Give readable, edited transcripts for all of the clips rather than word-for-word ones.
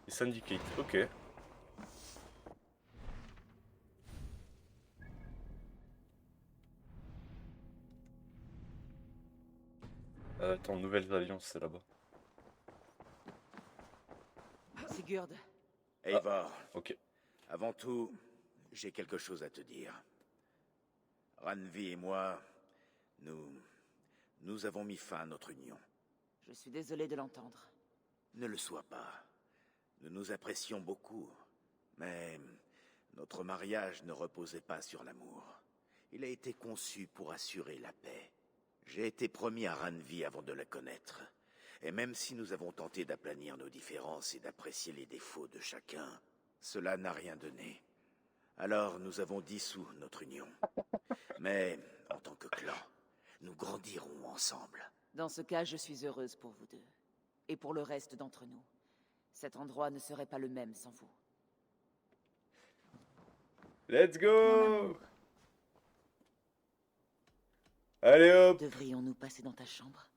Et Syndicate, ok. Attends, Nouvelles Alliances, c'est là-bas. Sigurd, Eivor, Ok. avant tout, j'ai quelque chose à te dire. Ranvi et moi, nous avons mis fin à notre union. je suis désolé de l'entendre. Ne le sois pas. Nous nous apprécions beaucoup, mais notre mariage ne reposait pas sur l'amour. Il a été conçu pour assurer la paix. J'ai été promis à Ranvi avant de la connaître. Et même si nous avons tenté d'aplanir nos différences et d'apprécier les défauts de chacun, cela n'a rien donné. Alors nous avons dissous notre union. Mais en tant que clan, nous grandirons ensemble. Dans ce cas, je suis heureuse pour vous deux. Et pour le reste d'entre nous. Cet endroit ne serait pas le même sans vous. Let's Mon go! amour, Allez hop! devrions-nous passer dans ta chambre?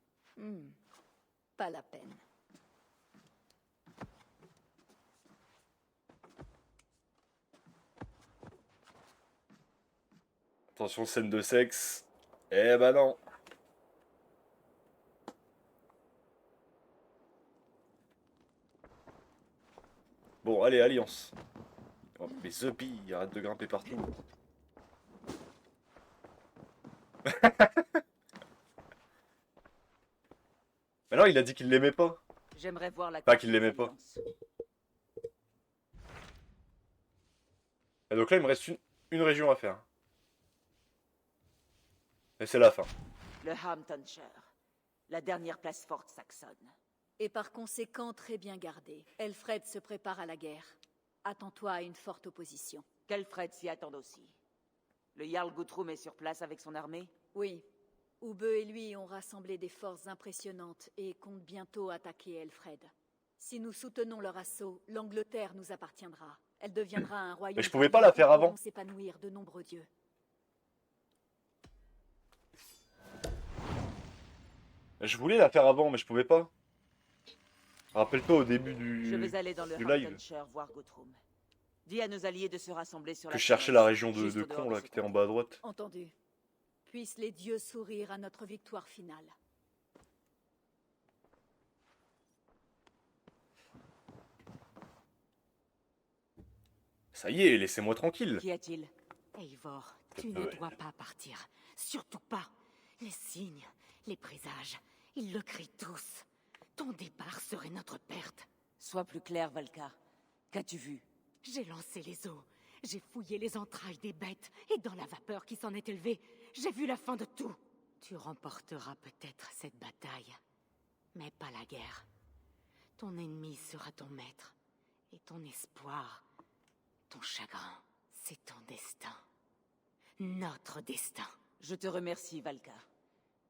Pas la peine. Attention, scène de sexe. Eh bah non. Bon, allez, alliance. Oh, mais Zubi, arrête de grimper partout. Mais non, il a dit qu'il l'aimait pas. J'aimerais voir la Pas carte qu'il des l'aimait pas. alliances. Et donc là, il me reste une région à faire. Et c'est la fin. Le Hamtonshire. La dernière place forte saxonne. Et par conséquent, très bien gardé. Elfred se prépare à la guerre. Attends-toi à une forte opposition. Qu'Elfred s'y attende aussi. Le Jarl Guthrum est sur place avec son armée? Oui. Ube et lui ont rassemblé des forces impressionnantes et comptent bientôt attaquer Elfred. Si nous soutenons leur assaut, l'Angleterre nous appartiendra. Elle deviendra un royaume. Mais je pouvais pas la faire avant. Où s'épanouir de nombreux dieux. Je voulais la faire avant, mais je pouvais pas. Rappelle-toi au début Je vais aller dans le du live Hamtonshire voir Guthrum. Dis à nos alliés de se rassembler sur que la je cherchais fenêtre, la région juste de au dehors con de là ce qui était en comté. bas à droite. Entendu. Puissent les dieux sourire à notre victoire finale. Ça y est, laissez-moi tranquille. Qu'y a-t-il? Eivor, tu Ah ne ouais. dois pas partir. Surtout pas. Les signes, les présages, ils le crient tous. Ton départ serait notre perte. Sois plus clair, Valka. Qu'as-tu vu? J'ai lancé les eaux. J'ai fouillé les entrailles des bêtes. Et dans la vapeur qui s'en est élevée, j'ai vu la fin de tout. Tu remporteras peut-être cette bataille. Mais pas la guerre. Ton ennemi sera ton maître. Et ton espoir, ton chagrin, c'est ton destin. Notre destin. Je te remercie, Valka.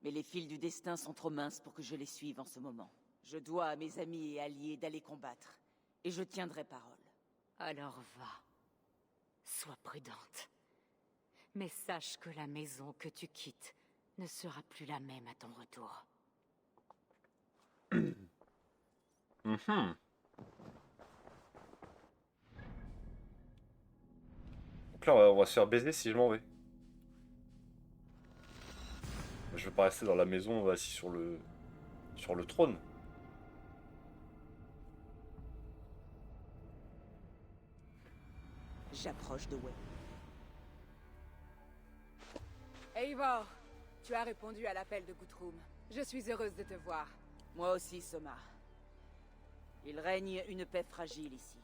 Mais les fils du destin sont trop minces pour que je les suive en ce moment. Je dois à mes amis et alliés d'aller combattre. Et je tiendrai parole. Alors va. Sois prudente. Mais sache que la maison que tu quittes ne sera plus la même à ton retour. Mhm. Donc là, on va se faire baiser si je m'en vais. Je veux pas rester dans la maison assis sur le trône. J'approche de Wayne. Eivor, tu as répondu à l'appel de Guthrum. Je suis heureuse de te voir. Moi aussi, Soma. Il règne une paix fragile ici.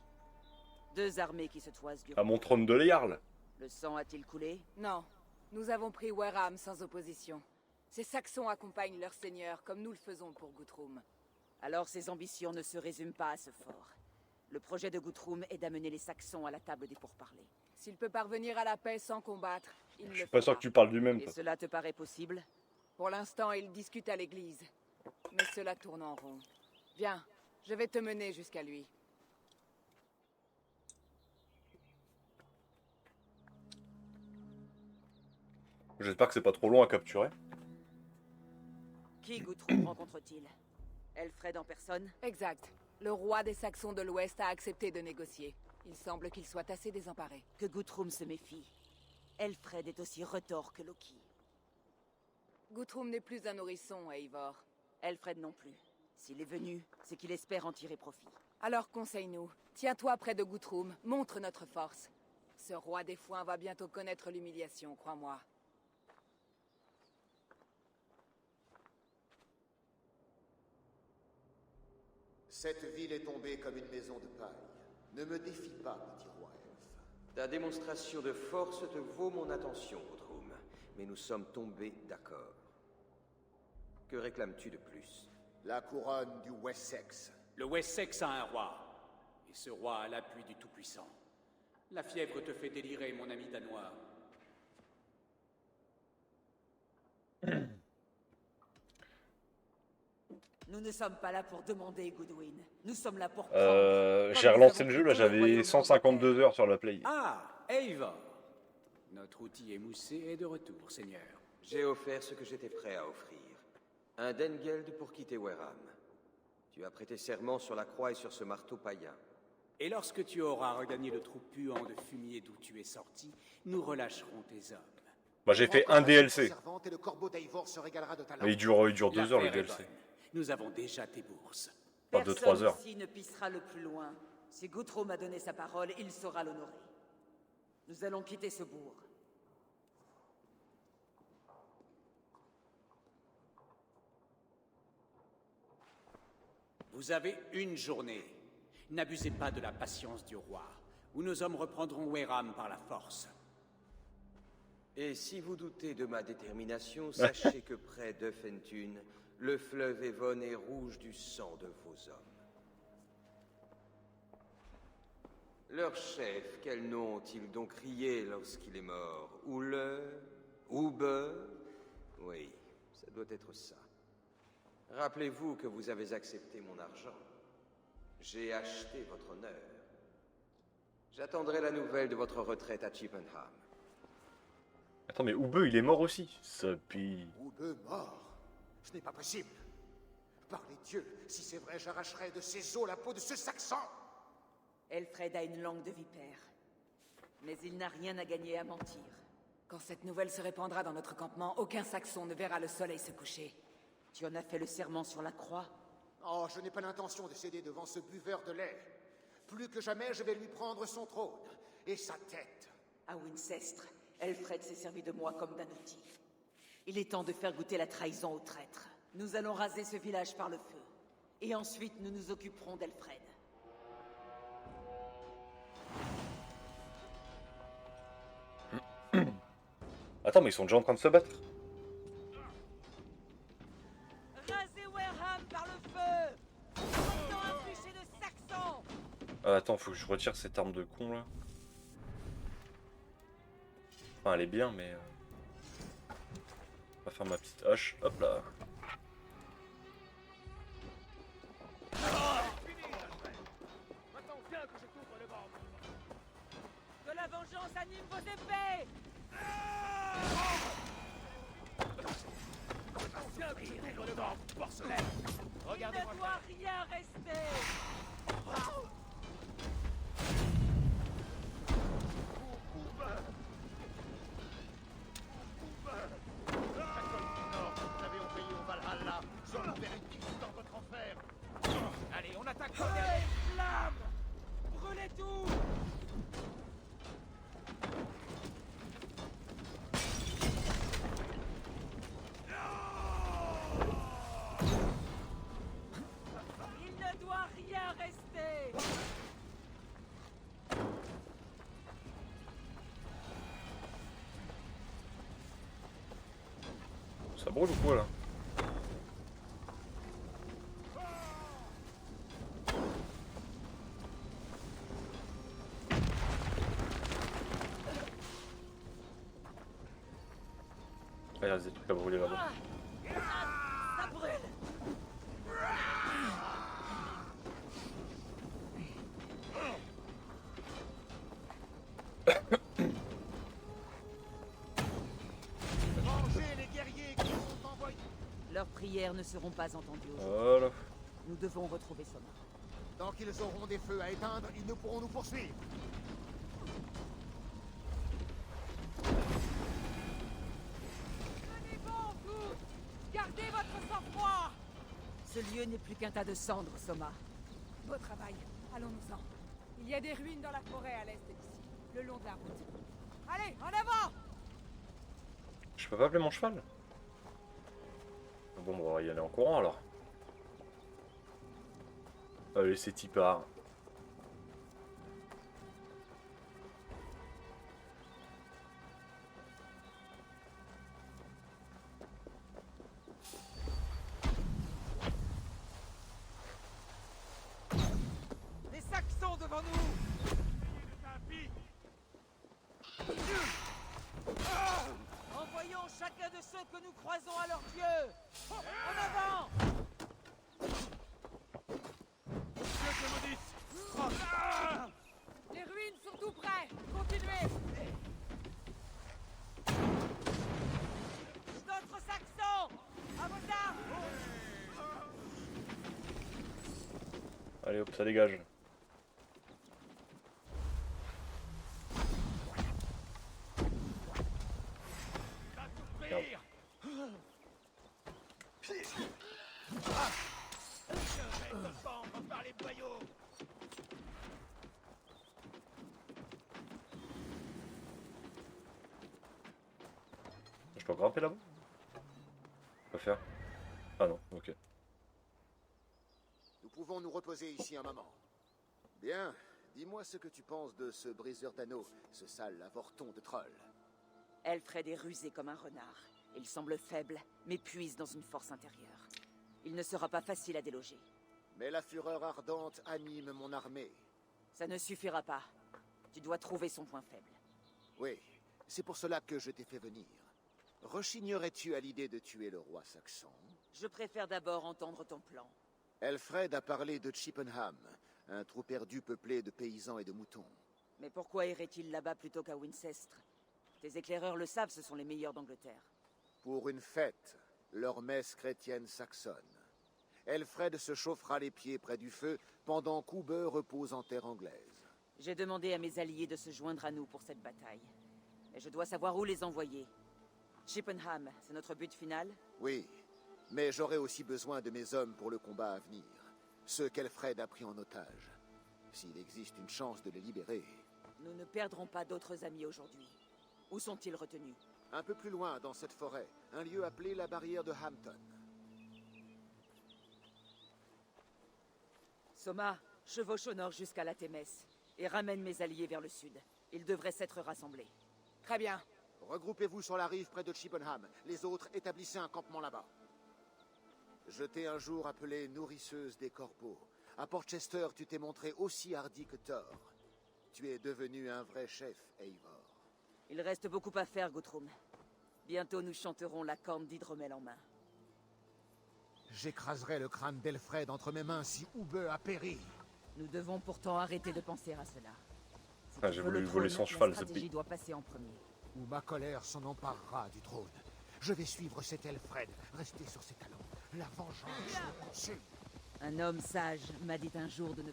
Deux armées qui se toisent du À mon trône de Jarl. Le sang a-t-il coulé? Non, nous avons pris Warham sans opposition. Ces Saxons accompagnent leur seigneur comme nous le faisons pour Guthrum. Alors ses ambitions ne se résument pas à ce fort. Le projet de Guthrum est d'amener les Saxons à la table des pourparlers. S'il peut parvenir à la paix sans combattre, il Je le suis pas sûr fera. que tu parles du même. Et Toi. cela te paraît possible? Pour l'instant, il discute à l'église. Mais cela tourne en rond. Viens, je vais te mener jusqu'à lui. J'espère que c'est pas trop long à capturer. Qui Guthrum rencontre-t-il? Elfred en personne? Exact. Le roi des Saxons de l'Ouest a accepté de négocier. Il semble qu'il soit assez désemparé. Que Guthrum se méfie. Elfred est aussi retors que Loki. Guthrum n'est plus un nourrisson, Eivor. Elfred non plus. S'il est venu, c'est qu'il espère en tirer profit. Alors conseille-nous. Tiens-toi près de Guthrum, montre notre force. Ce roi des foins va bientôt connaître l'humiliation, crois-moi. Cette ville est tombée comme une maison de paille. Ne me défie pas, petit roi elfe. Ta démonstration de force te vaut mon attention, Guthrum. Mais nous sommes tombés d'accord. Que réclames-tu de plus? La couronne du Wessex. Le Wessex a un roi, et ce roi a l'appui du Tout-Puissant. La fièvre te fait délirer, mon ami danois. Nous ne sommes pas là pour demander, Goodwin. Nous sommes là pour prendre. J'ai relancé le jeu, là j'avais 152 heures sur la play. Ah, Eivor. Notre outil émoussé est de retour, Seigneur. J'ai offert ce que j'étais prêt à offrir. Un Dengeld pour quitter Wareham. Tu as prêté serment sur la croix et sur ce marteau païen. Et lorsque tu auras regagné le trou puant de fumier d'où tu es sorti, nous relâcherons tes hommes. Bah j'ai fait un DLC. Et le corbeau d'Eivor se régalera de ta Mais il langue. dure 2 heures le L'affaire est DLC. bonne. Nous avons déjà tes bourses. Pas 2-3 Personne heures. ici ne pissera le plus loin. Si Guthrum a donné sa parole, il saura l'honorer. Nous allons quitter ce bourg. Vous avez une journée. N'abusez pas de la patience du roi, ou nos hommes reprendront Wareham par la force. Et si vous doutez de ma détermination, sachez que près de Fentune, le fleuve Evon est rouge du sang de vos hommes. Leur chef, quel nom ont-ils donc crié lorsqu'il est mort? Oule? Oube? Oui, ça doit être ça. Rappelez-vous que vous avez accepté mon argent. J'ai acheté votre honneur. J'attendrai la nouvelle de votre retraite à Chippenham. Attends, mais Oube, il est mort aussi. Ça, puis... Oube mort. Ce n'est pas possible. Par les dieux, si c'est vrai, j'arracherai de ses os la peau de ce Saxon. Elfred a une langue de vipère. Mais il n'a rien à gagner à mentir. Quand cette nouvelle se répandra dans notre campement, aucun Saxon ne verra le soleil se coucher. Tu en as fait le serment sur la croix? Oh, je n'ai pas l'intention de céder devant ce buveur de lait. Plus que jamais, je vais lui prendre son trône et sa tête. À Wincestre, Elfred s'est servi de moi comme d'un outil. Il est temps de faire goûter la trahison aux traîtres. Nous allons raser ce village par le feu. Et ensuite, nous nous occuperons d'Elfred. Attends, mais ils sont déjà en train de se battre. Rasez Wareham par le feu! Maintenant un bûcher de Saxons! Attends, faut que je retire cette arme de con là. Enfin, elle est bien, mais... On va faire ma petite hache, hop là. Que la vengeance anime vos épées! Il ne doit rien rester! Allez, on attaque. Brûlez, flammes! Brûlez tout! Il ne doit rien rester! Ça brûle ou quoi là? Ah, il reste des trucs à brûler là-bas. Ça brûle! Mangez les guerriers qui sont envoyés. Leurs prières ne seront pas entendues aujourd'hui. Voilà. devons retrouver Soma. Tant qu'ils auront des feux à éteindre, ils ne pourront nous poursuivre. Tenez bon, tous! Gardez votre sang-froid! Ce lieu n'est plus qu'un tas de cendres, Soma. Beau travail, allons-nous-en. Il y a des ruines dans la forêt à l'est d'ici, le long de la route. Allez, en avant! Je peux pas appeler mon cheval? Bon, on va y aller en courant alors. Allez, c'est y part. Les Saxons devant nous! Envoyons chacun de ceux que nous croisons à leur dieu! En avant! Les ruines sont tout près! Continuez! D'autres Saxons! À vos armes! Allez hop, ça dégage. Merde. Je peux grimper là-bas? Je peux faire? Ah non, ok. Nous pouvons nous reposer ici un moment. Bien, dis-moi ce que tu penses de ce briseur d'anneaux, ce sale avorton de troll. Elfred est rusé comme un renard. Il semble faible, mais puise dans une force intérieure. Il ne sera pas facile à déloger. Mais la fureur ardente anime mon armée. Ça ne suffira pas. Tu dois trouver son point faible. Oui, c'est pour cela que je t'ai fait venir. Rechignerais-tu à l'idée de tuer le roi saxon? Je préfère d'abord entendre ton plan. Elfred a parlé de Chippenham, un trou perdu peuplé de paysans et de moutons. Mais pourquoi irait-il là-bas plutôt qu'à Wincestre? Tes éclaireurs le savent, ce sont les meilleurs d'Angleterre. Pour une fête, leur messe chrétienne saxonne. Elfred se chauffera les pieds près du feu pendant qu'Hubbe repose en terre anglaise. J'ai demandé à mes alliés de se joindre à nous pour cette bataille. Mais je dois savoir où les envoyer. Chippenham, c'est notre but final? Oui, mais j'aurai aussi besoin de mes hommes pour le combat à venir. Ceux qu'Elfred a pris en otage. S'il existe une chance de les libérer. Nous ne perdrons pas d'autres amis aujourd'hui. Où sont-ils retenus? Un peu plus loin, dans cette forêt, un lieu appelé la barrière de Hampton. Soma, chevauche au nord jusqu'à la Thémès et ramène mes alliés vers le sud. Ils devraient s'être rassemblés. Très bien. Regroupez-vous sur la rive près de Chippenham. Les autres, établissez un campement là-bas. Je t'ai un jour appelée nourrisseuse des corbeaux. À Portchester, tu t'es montré aussi hardi que Thor. Tu es devenu un vrai chef, Eivor. Il reste beaucoup à faire, Guthrum. Bientôt nous chanterons la corne d'hydromel en main. J'écraserai le crâne d'Elfred entre mes mains si Hubbe a péri. Nous devons pourtant arrêter de penser à cela. Si Ah, tu j'ai veux voulu le voler trône, son cheval, la ce stratégie pays. doit passer en premier. Ou ma colère s'en emparera du trône. Je vais suivre cet Elfred, rester sur ses talons. La vengeance me consume. Un homme sage m'a dit un jour de ne...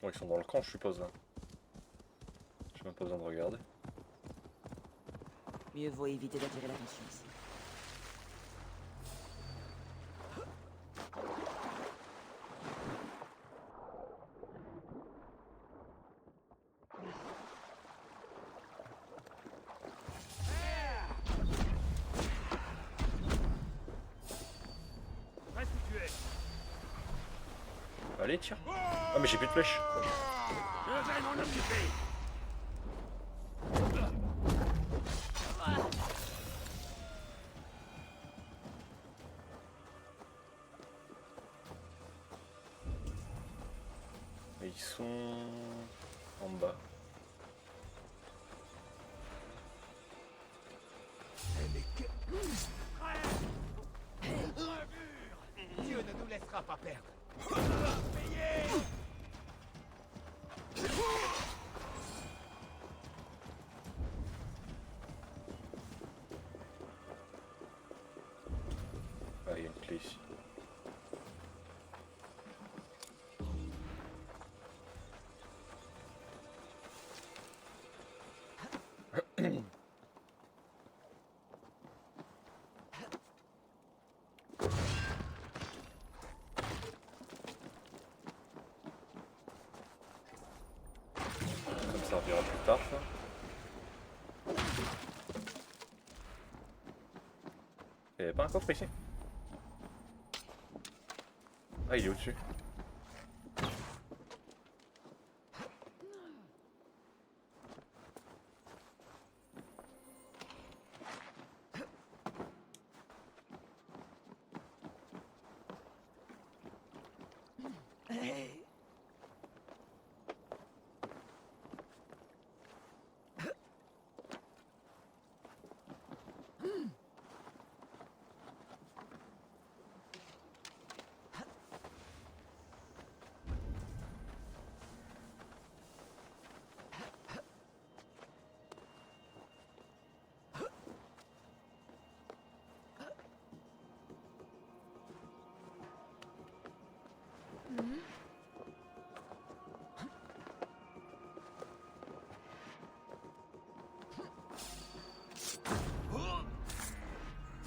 Bon, ils sont dans le camp, je suppose là. J'ai même pas besoin de regarder. Mieux vaut éviter d'attirer l'attention ici. Allez, tire. Ah, mais j'ai plus de flèches. Et ils sont en bas. Dieu ne nous laissera pas perdre. Ah, il y a une clé ici. Ça me servira plus tard, ça. Il n'y avait pas un coffre ici? Ah, il est au-dessus.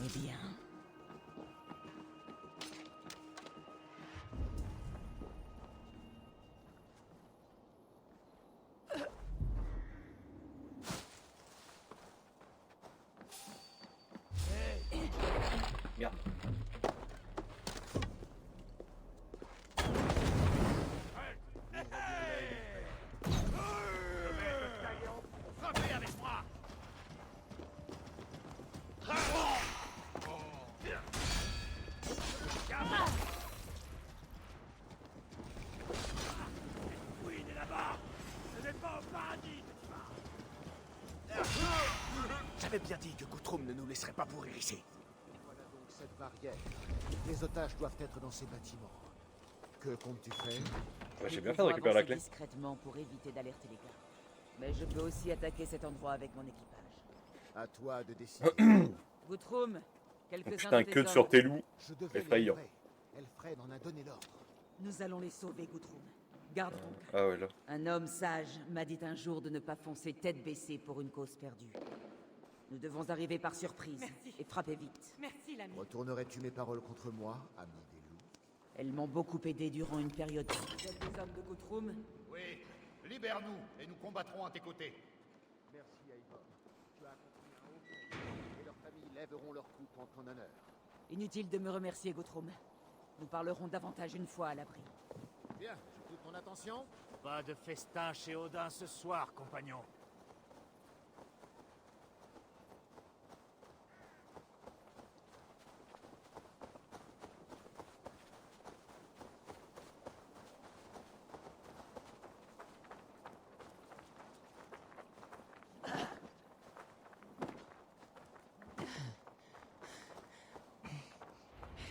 Eh bien. Merde. Frappez avec moi. Oui, il est là-bas. Ce n'est pas au paradis que tu vas. J'avais bien dit que Guthrum ne nous laisserait pas pourrir ici. Voilà donc cette barrière. Les otages doivent être dans ces bâtiments. Que comptes-tu faire? Ouais, j'ai Nous bien fait de pouvons récupérer la avancer clé. discrètement pour éviter d'alerter les gardes. Mais je peux aussi attaquer cet endroit avec mon équipage. À toi de décider. Guthrum, Oh, quelques-uns putain, de tes que sur ordres. tes loups. Je devais les Effrayant. livrer. Elfred en a donné l'ordre. Nous allons les sauver, Guthrum. Garde ton calme. Ah ouais, là. Un homme sage m'a dit un jour de ne pas foncer tête baissée pour une cause perdue. Nous devons arriver par surprise Merci. et frapper vite. Merci, l'ami. Retournerais-tu mes paroles contre moi, ami des loups? Elles m'ont beaucoup aidé durant une période. Vous êtes des hommes de Guthrum? Oui, libère-nous et nous combattrons à tes côtés. Merci, Eivor. Tu as accompli un haut fait, et leurs familles lèveront leur coupe en ton honneur. Inutile de me remercier, Guthrum. Nous parlerons davantage une fois à l'abri. Bien, j'ai toute ton attention. Pas de festin chez Odin ce soir, compagnon.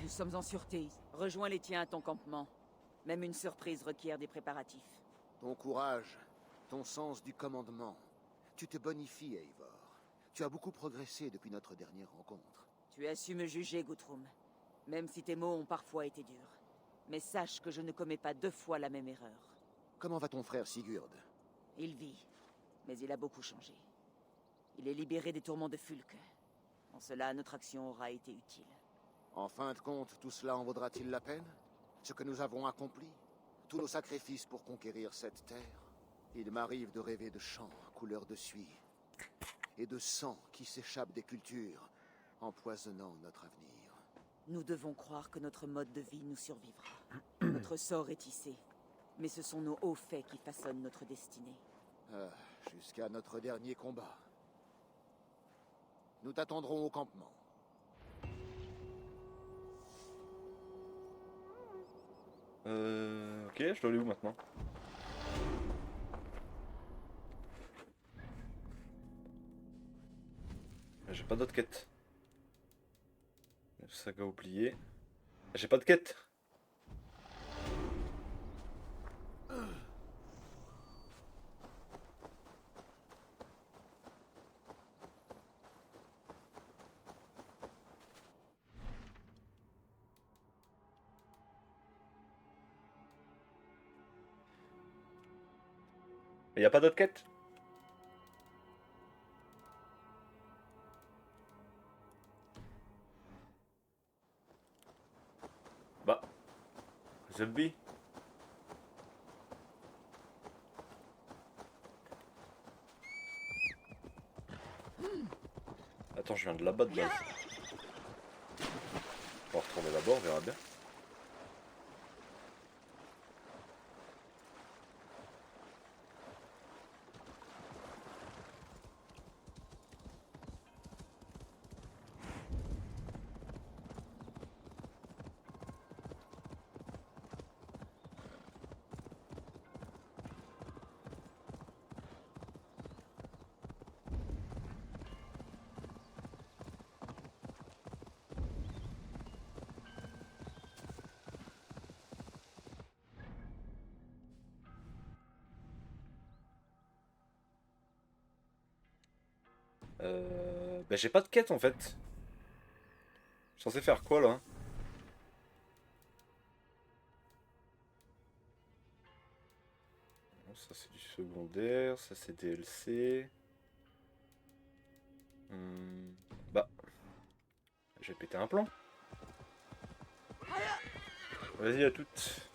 Nous sommes en sûreté. Rejoins les tiens à ton campement. Même une surprise requiert des préparatifs. Ton courage, ton sens du commandement. Tu te bonifies, Eivor. Tu as beaucoup progressé depuis notre dernière rencontre. Tu as su me juger, Guthrum. Même si tes mots ont parfois été durs. Mais sache que je ne commets pas deux fois la même erreur. Comment va ton frère Sigurd? Il vit, mais il a beaucoup changé. Il est libéré des tourments de Fulk. En cela, notre action aura été utile. En fin de compte, tout cela en vaudra-t-il la peine? Ce que nous avons accompli? Tous nos sacrifices pour conquérir cette terre? Il m'arrive de rêver de chants couleur de suie et de sang qui s'échappe des cultures, empoisonnant notre avenir. Nous devons croire que notre mode de vie nous survivra. Notre sort est tissé, mais ce sont nos hauts faits qui façonnent notre destinée. Jusqu'à notre dernier combat. Nous t'attendrons au campement. Ok, je dois aller où maintenant? J'ai pas d'autres quêtes. Saga oublié. J'ai pas de quête. Mais y a pas d'autres quêtes? Bah. Zombie. Attends, je viens de là-bas de base. On va retourner là-bas, on verra bien. Bah j'ai pas de quête en fait. Je suis censé faire quoi là? Ça c'est du secondaire, ça c'est DLC. Bah. J'ai pété un plan. Vas-y à toutes.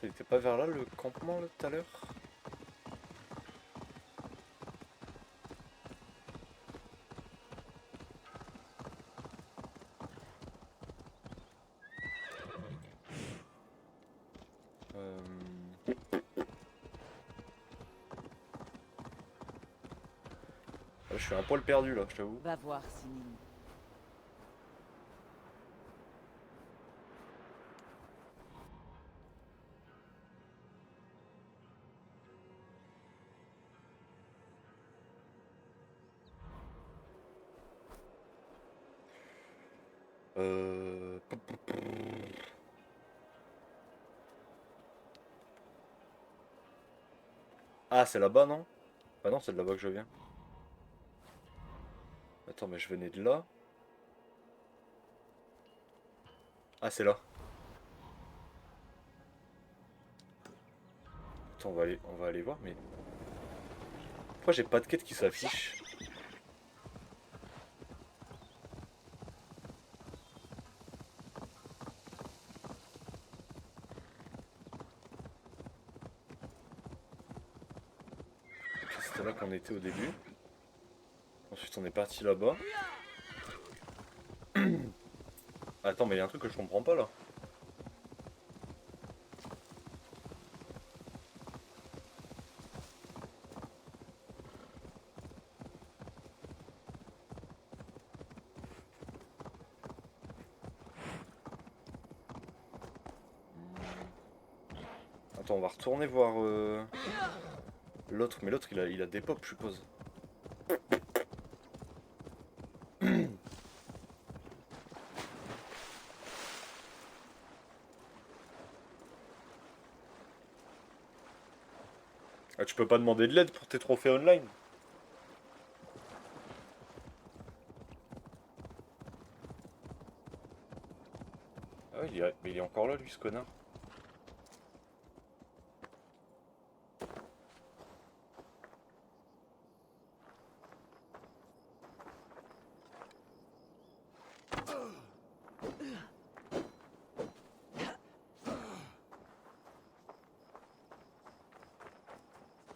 Il était pas vers là le campement là tout à l'heure? Je suis un poil perdu là, je t'avoue. Va voir, Sinim. Ah, c'est là-bas, non? Ah non, c'est de là-bas que je viens. Attends, mais je venais de là. Ah, c'est là. Attends, on va aller voir, mais... Pourquoi j'ai pas de quête qui s'affiche? C'était là qu'on était au début. Ensuite, on est parti là-bas. Attends, mais il y a un truc que je comprends pas là. Attends, on va retourner voir l'autre, mais l'autre il a des pops, je suppose. Ah, tu peux pas demander de l'aide pour tes trophées online? Ah oui, mais il est encore là lui, ce connard.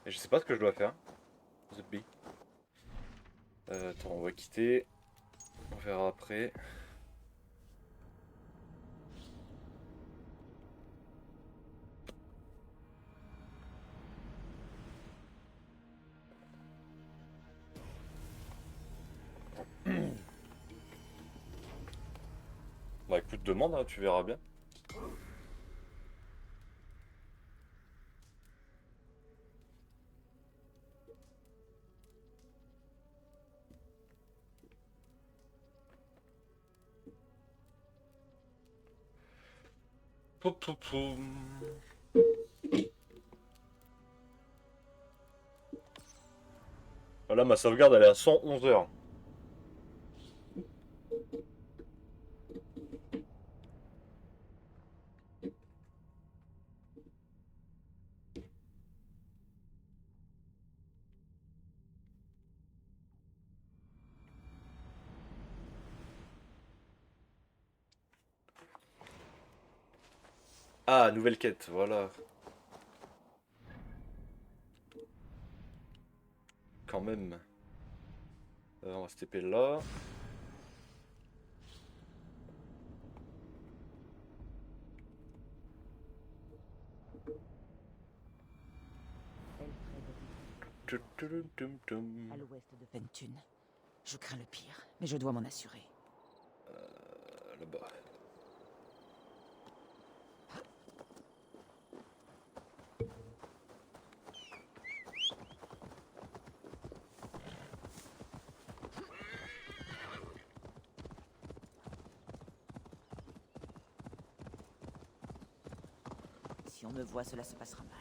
Et je sais pas ce que je dois faire. The Bee. Attends, on va quitter. On verra après. Bah écoute, demande, hein, tu verras bien. Poum, poum, poum. Voilà, ma sauvegarde elle est à 111 heures. Ah, nouvelle quête, voilà. Quand même. On va se taper là. À l'ouest de Ventune. Je crains le pire, mais je dois m'en assurer. Là-bas. Si on me voit, cela se passera mal.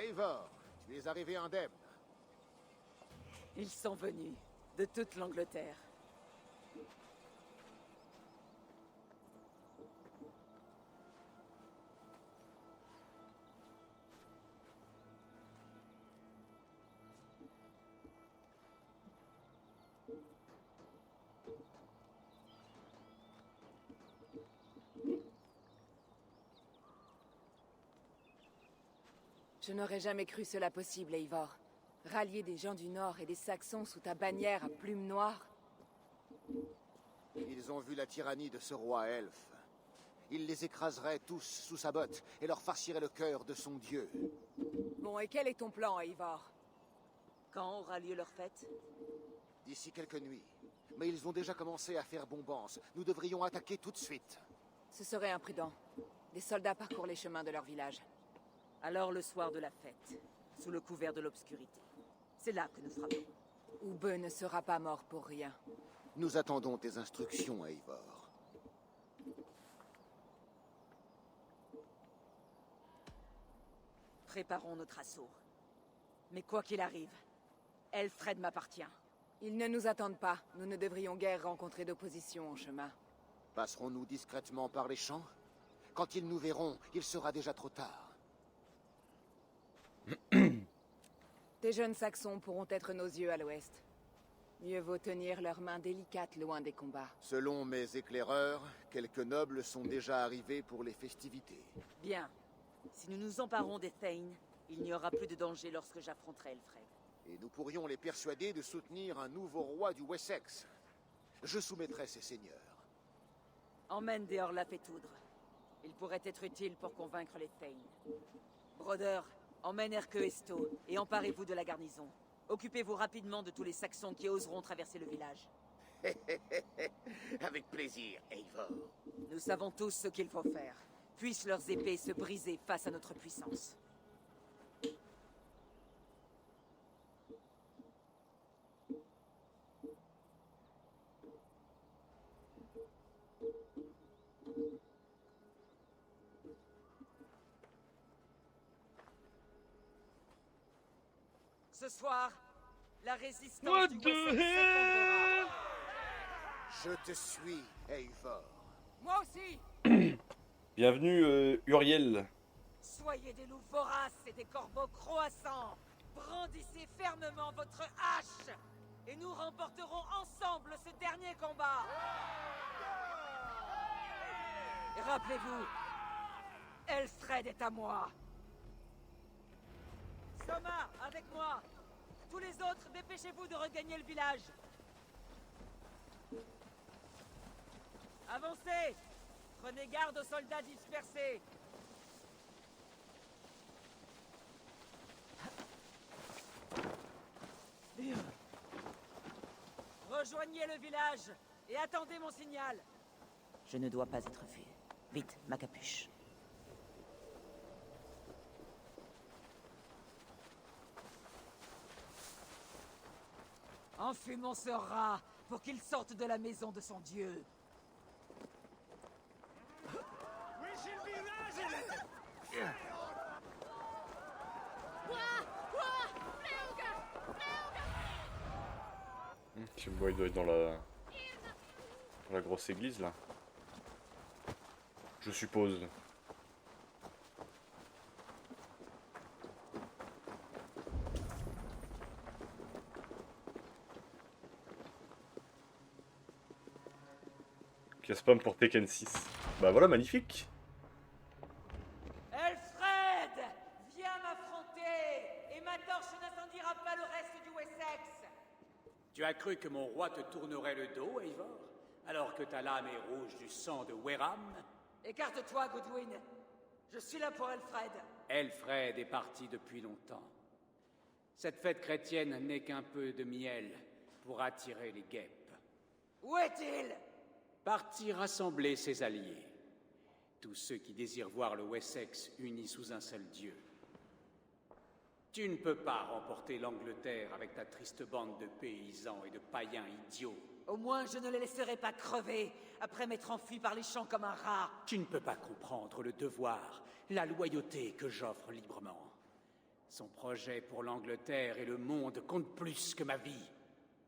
Eivor, tu es arrivé indemne. Ils sont venus, de toute l'Angleterre. Je n'aurais jamais cru cela possible, Eivor. Rallier des gens du Nord et des Saxons sous ta bannière à plumes noires. Ils ont vu la tyrannie de ce roi elfe. Il les écraserait tous sous sa botte et leur farcirait le cœur de son dieu. Bon, et quel est ton plan, Eivor? Quand aura lieu leur fête? D'ici quelques nuits. Mais ils ont déjà commencé à faire bombance. Nous devrions attaquer tout de suite. Ce serait imprudent. Des soldats parcourent les chemins de leur village. Alors le soir de la fête, sous le couvert de l'obscurité. C'est là que nous frappons. Ube ne sera pas mort pour rien. Nous attendons tes instructions, Eivor. Préparons notre assaut. Mais quoi qu'il arrive, Elfred m'appartient. Ils ne nous attendent pas. Nous ne devrions guère rencontrer d'opposition en chemin. Passerons-nous discrètement par les champs? Quand ils nous verront, il sera déjà trop tard. Tes jeunes Saxons pourront être nos yeux à l'ouest. Mieux vaut tenir leurs mains délicates loin des combats. Selon mes éclaireurs, quelques nobles sont déjà arrivés pour les festivités. Bien. Si nous nous emparons des Thane, il n'y aura plus de danger lorsque j'affronterai Elfred. Et nous pourrions les persuader de soutenir un nouveau roi du Wessex. Je soumettrai ces seigneurs. Emmène des Orlaf et Toudre. Il pourrait être utile pour convaincre les Thane. Broder, emmène Erke et Sto, et emparez-vous de la garnison. Occupez-vous rapidement de tous les Saxons qui oseront traverser le village. Avec plaisir, Eivor. Nous savons tous ce qu'il faut faire. Puissent leurs épées se briser face à notre puissance. Ce soir, la résistance du Wessex s'effondrera. Je te suis, Eivor. Moi aussi! Bienvenue, Uriel. Soyez des loups voraces et des corbeaux croissants. Brandissez fermement votre hache et nous remporterons ensemble ce dernier combat. Et rappelez-vous, Elfred est à moi. Soma, avec moi. Tous les autres, dépêchez-vous de regagner le village. Avancez! Prenez garde aux soldats dispersés! Rejoignez le village et attendez mon signal. Je ne dois pas être vu. Vite, ma capuche. Enfumons ce rat pour qu'il sorte de la maison de son dieu. Je vois, il doit être dans la grosse église là. Je suppose. Spam pour Tekken 6. Bah voilà, magnifique. Elfred! Viens m'affronter et ma torche n'incendiera pas le reste du Wessex. Tu as cru que mon roi te tournerait le dos, Eivor? Alors que ta lame est rouge du sang de Wehram? Écarte-toi, Goodwin. Je suis là pour Elfred. Elfred est parti depuis longtemps. Cette fête chrétienne n'est qu'un peu de miel pour attirer les guêpes. Où est-il? Parti rassembler ses alliés. Tous ceux qui désirent voir le Wessex uni sous un seul dieu. Tu ne peux pas remporter l'Angleterre avec ta triste bande de paysans et de païens idiots. Au moins, je ne les laisserai pas crever après m'être enfui par les champs comme un rat. Tu ne peux pas comprendre le devoir, la loyauté que j'offre librement. Son projet pour l'Angleterre et le monde compte plus que ma vie.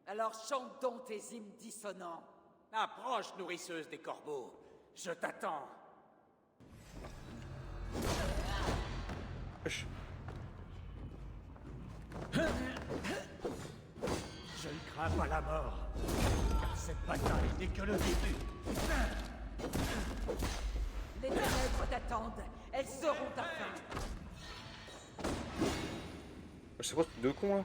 Alors chante donc tes hymnes dissonants. Approche, nourrisseuse des corbeaux. Je t'attends. Wesh. Je ne crains pas la mort. Car cette bataille n'est que le début. Les ténèbres t'attendent. Elles seront ta fin. C'est quoi ce truc de con là?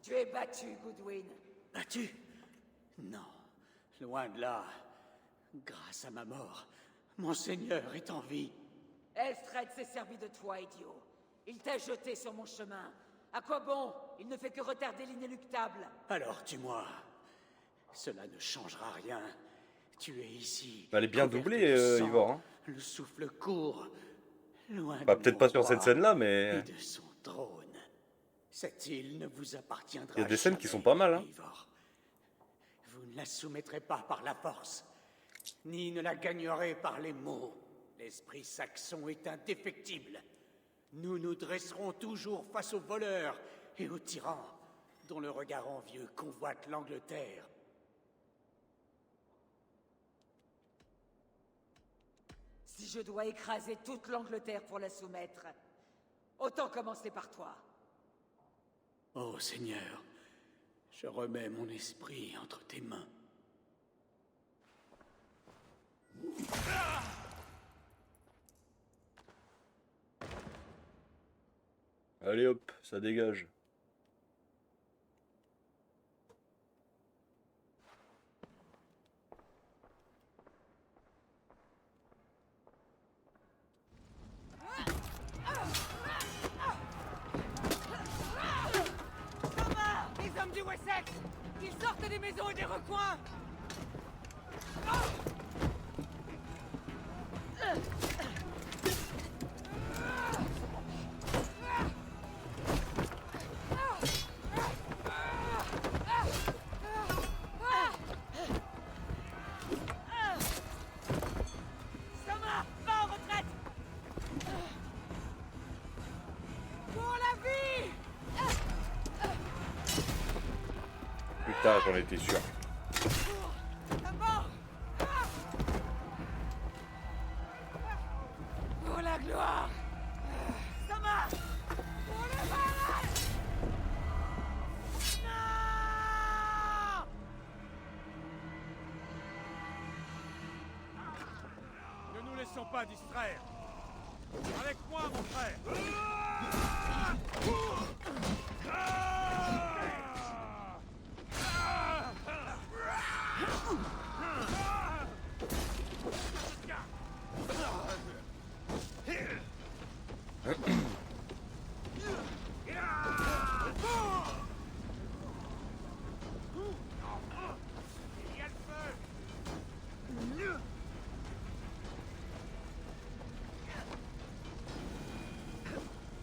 Tu es battu, Goodwin. Battu? Non, loin de là. Grâce à ma mort, mon seigneur est en vie. Elfred s'est servi de toi, idiot. Il t'a jeté sur mon chemin. À quoi bon? Il ne fait que retarder l'inéluctable. Alors tue-moi. Cela ne changera rien. Tu es ici. Elle est bien doublée, Ivor. Hein. Le souffle court. Loin Bah, de peut-être mon pas sur roi cette scène-là, mais. et de son trône. Cette île ne vous appartiendra Il y a des scènes qui jamais, sont pas mal, hein. Eivor. Vous ne la soumettrez pas par la force, ni ne la gagnerez par les mots. L'esprit saxon est indéfectible. Nous nous dresserons toujours face aux voleurs et aux tyrans, dont le regard envieux convoite l'Angleterre. Si je dois écraser toute l'Angleterre pour la soumettre, autant commencer par toi. Ô Seigneur, je remets mon esprit entre tes mains. Allez hop, ça dégage. Les hommes du Wessex! Ils sortent des maisons et des recoins! Sama, va en retraite! Pour la vie! Putain, j'en étais sûr. La mort! Pour la gloire! Sama! Pour le barrage! Non! Ne nous laissons pas distraire. Avec moi, mon frère.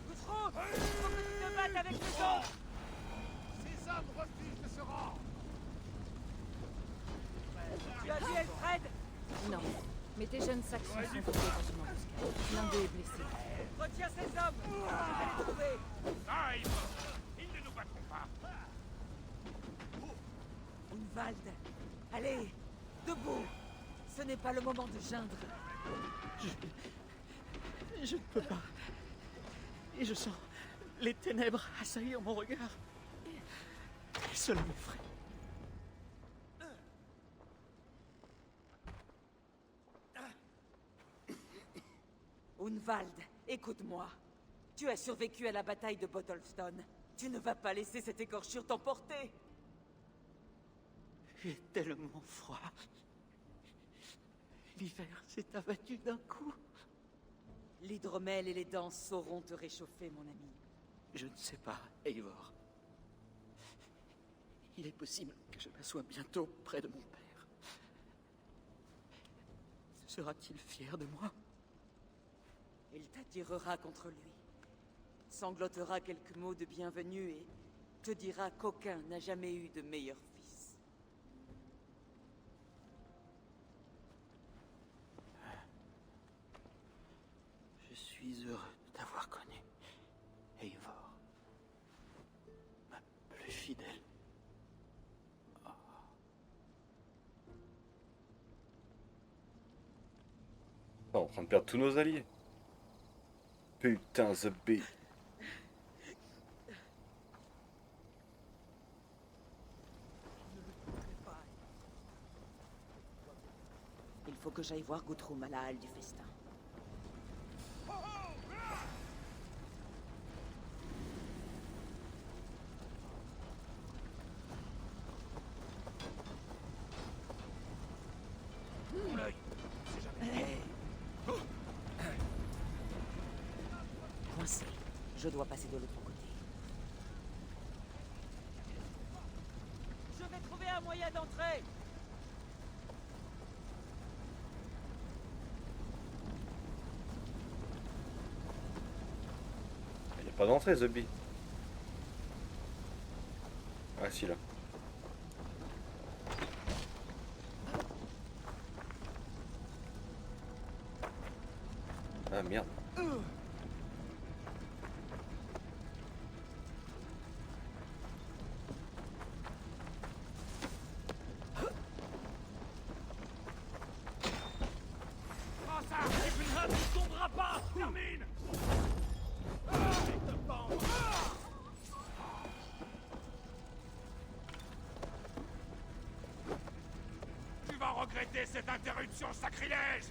Goutreau, faut que tu te battes avec les autres. Ces hommes refusent de se rendre. Tu as vu Elfred? Non, mais tes jeunes saxons sont tombés dans une embuscade. L'un d'eux est blessé. Retiens ces hommes. Je vais les trouver. Ils ne nous battront pas. Unwald, allez, debout. Ce n'est pas le moment de geindre. Je ne peux pas. Et je sens les ténèbres assaillir mon regard. Et cela m'effraie. Unwald, écoute-moi. Tu as survécu à la bataille de Bottlestone. Tu ne vas pas laisser cette écorchure t'emporter. Il est tellement froid. L'hiver s'est abattu d'un coup. L'hydromel et les dents sauront te réchauffer, mon ami. Je ne sais pas, Eivor. Il est possible que je m'assoie bientôt près de mon père. Sera-t-il fier de moi? Il t'attirera contre lui, sanglotera quelques mots de bienvenue et te dira qu'aucun n'a jamais eu de meilleur fils. Je suis heureux de t'avoir connu, Eivor. Ma plus fidèle. On est en train de perdre tous nos alliés. Putain, The Bee. Il faut que j'aille voir Guthrum à la halle du festin. Coincé. Je dois passer de l'autre côté. Je vais trouver un moyen d'entrer. Il n'y a pas d'entrée, The Bee. Ah si, là. Ah merde. Prends ça, Chippenham ne tombera pas. Termine. Tu vas regretter cette interruption sacrilège.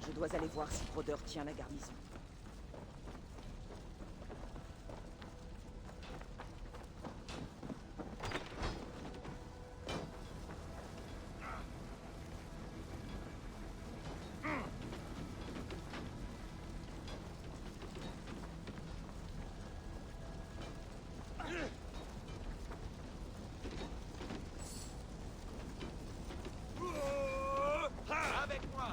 Je dois aller voir si Brodeur tient la garnison. Avec moi.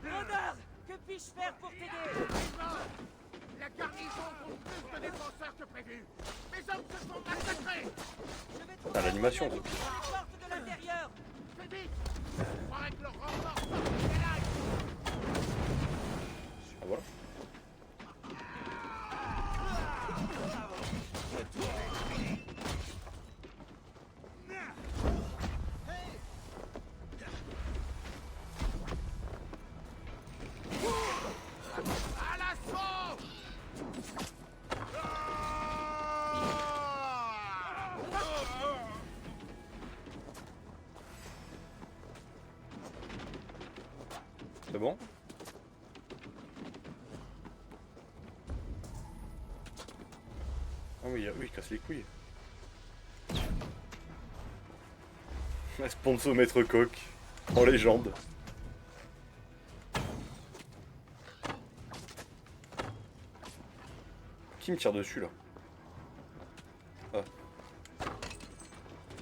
Brodeur, que puis-je faire pour t'aider? La garnison compte plus de défenseurs que prévu. Mes hommes se sont massacrés. Je vais trouver Ah, l'animation, un moyen d'ouvrir les portes de l'intérieur. Fais vite. Je croirais que leur renfort sort du village. Ah voilà. C'est bon? Ah oui, oui, il casse les couilles. Sponsor Maître Coq, en légende. Qui me tire dessus là? Ah. Ok,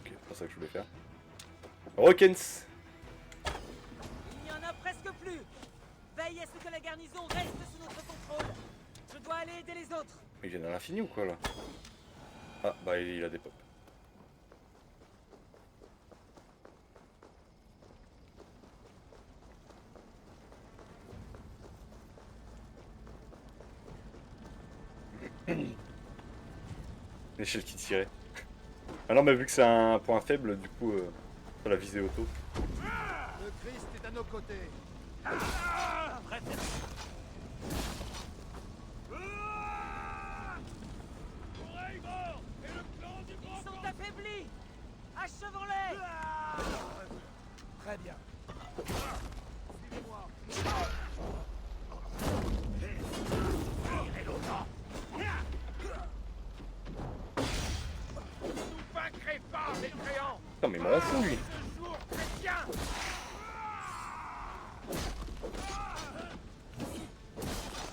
c'est pas ça que je voulais faire. Rockens! Il n'y en a presque plus. Veille à ce que la garnison reste sous notre contrôle. Je dois aller aider les autres. Mais il vient à l'infini ou quoi là? Ah bah il a des pop. L'échelle qui tirait. Ah non mais vu que c'est un point faible du coup sur la visée auto. Le Christ est à nos côtés. Ils sont affaiblis. Achevons-les. Très bien. Suivez-moi. Tirez l'autant. Vous vaincrez pas, mécréants! Putain mais il m'a la fou lui. Ce jour chrétien!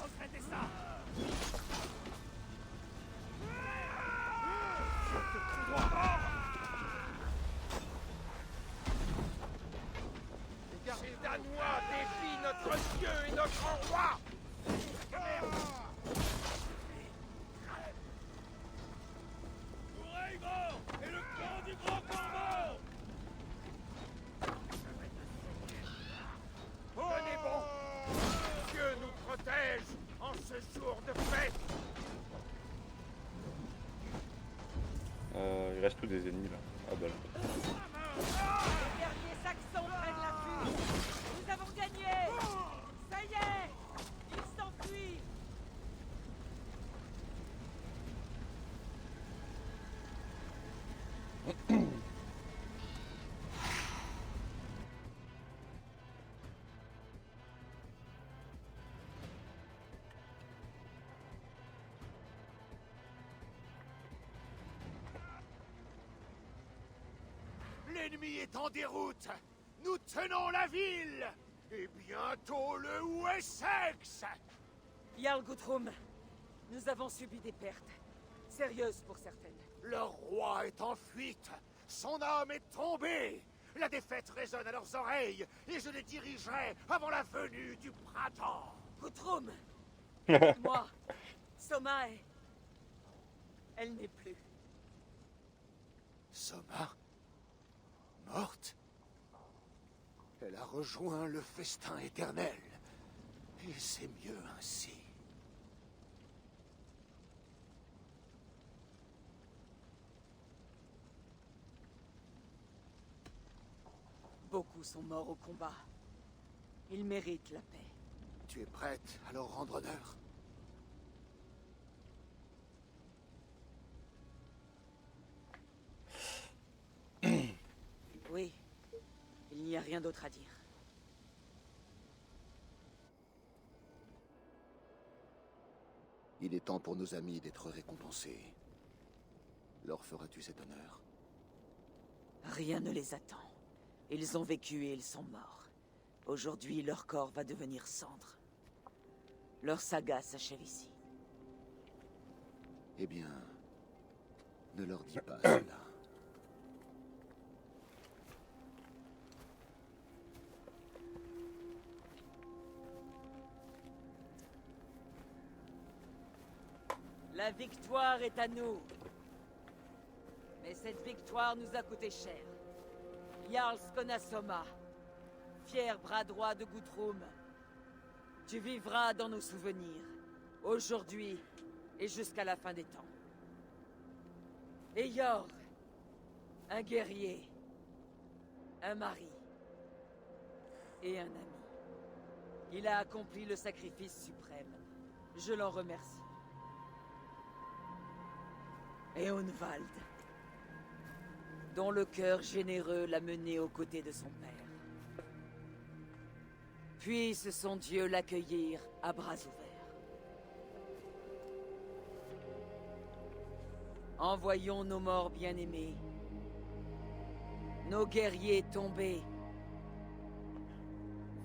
Regrettez ça! Les Danois défient notre Dieu et notre roi! Et le clan du Grand Corbeau! Tenez bon! Dieu nous protège en ce jour de fête! Il reste tous des ennemis là. Ah bah là. Les guerriers saxons prennent la fuite. Nous avons gagné. Ça y est. Ils s'enfuient. L'ennemi est en déroute. Nous tenons la ville. Et bientôt le Wessex. Jarl Guthrum, nous avons subi des pertes. Sérieuses pour certaines. Leur roi est en fuite. Son âme est tombée. La défaite résonne à leurs oreilles. Et je les dirigerai avant la venue du printemps. Guthrum. Moi. Soma est... Elle n'est plus. Soma morte. Elle a rejoint le festin éternel. Et c'est mieux ainsi. Beaucoup sont morts au combat. Ils méritent la paix. Tu es prête à leur rendre honneur? Oui. Il n'y a rien d'autre à dire. Il est temps pour nos amis d'être récompensés. Leur feras-tu cet honneur? Rien ne les attend. Ils ont vécu et ils sont morts. Aujourd'hui, leur corps va devenir cendre. Leur saga s'achève ici. Eh bien, ne leur dis pas cela. La victoire est à nous. Mais cette victoire nous a coûté cher. Jarl Skonasoma, fier bras droit de Guthrum, tu vivras dans nos souvenirs, aujourd'hui et jusqu'à la fin des temps. Et Yor, un guerrier, un mari et un ami. Il a accompli le sacrifice suprême. Je l'en remercie. Et Onvald, dont le cœur généreux l'a mené aux côtés de son père. Puisse son Dieu l'accueillir à bras ouverts. Envoyons nos morts bien-aimés, nos guerriers tombés,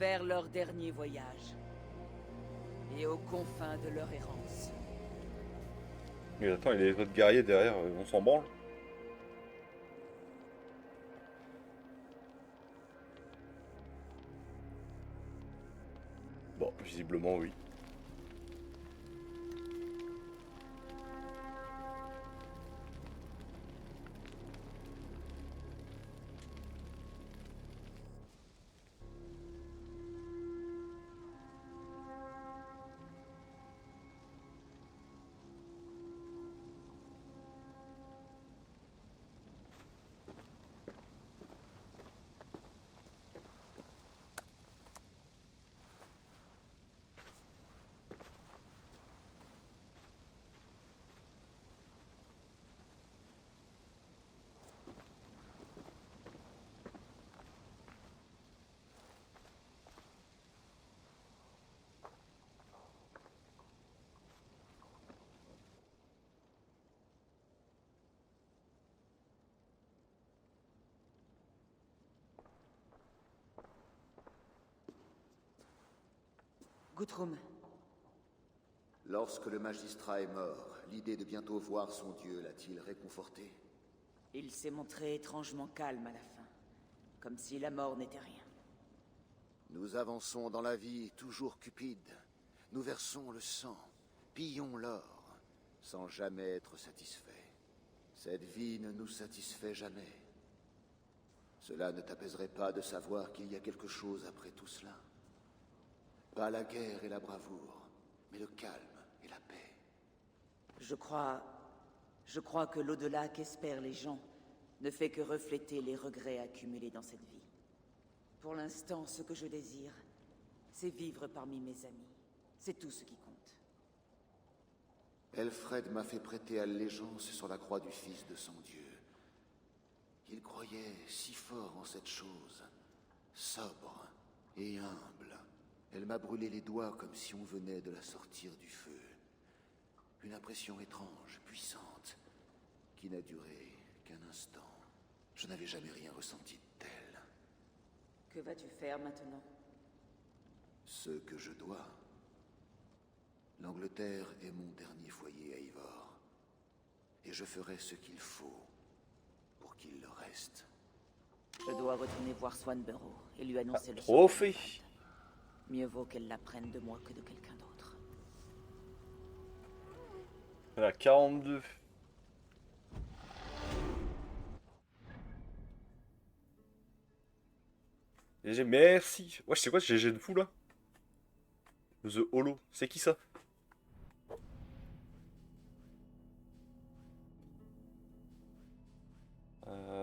vers leur dernier voyage et aux confins de leur errance. Mais attends, il y a les autres guerriers derrière, on s'en branle. Bon, visiblement oui. Guthrum, Lorsque le magistrat est mort, l'idée de bientôt voir son dieu l'a-t-il réconforté? il s'est montré étrangement calme à la fin, comme si la mort n'était rien. Nous avançons dans la vie toujours cupides. Nous versons le sang, pillons l'or, sans jamais être satisfaits. Cette vie ne nous satisfait jamais. Cela ne t'apaiserait pas de savoir qu'il y a quelque chose après tout cela? Pas la guerre et la bravoure, mais le calme et la paix. Je crois que l'au-delà qu'espèrent les gens ne fait que refléter les regrets accumulés dans cette vie. Pour l'instant, ce que je désire, c'est vivre parmi mes amis. C'est tout ce qui compte. Elfred m'a fait prêter allégeance sur la croix du Fils de son Dieu. Il croyait si fort en cette chose, sobre et humble. Elle m'a brûlé les doigts comme si on venait de la sortir du feu. Une impression étrange, puissante, qui n'a duré qu'un instant. Je n'avais jamais rien ressenti de tel. Que vas-tu faire maintenant? Ce que je dois. L'Angleterre est mon dernier foyer à Ivor. Et je ferai ce qu'il faut pour qu'il le reste. Je dois retourner voir Swanborough et lui annoncer le Trop sort. fait. Mieux vaut qu'elle l'apprenne de moi que de quelqu'un d'autre. Voilà, 42. GG, merci. Ouais, c'est quoi ce GG de fou là? The Holo, c'est qui ça?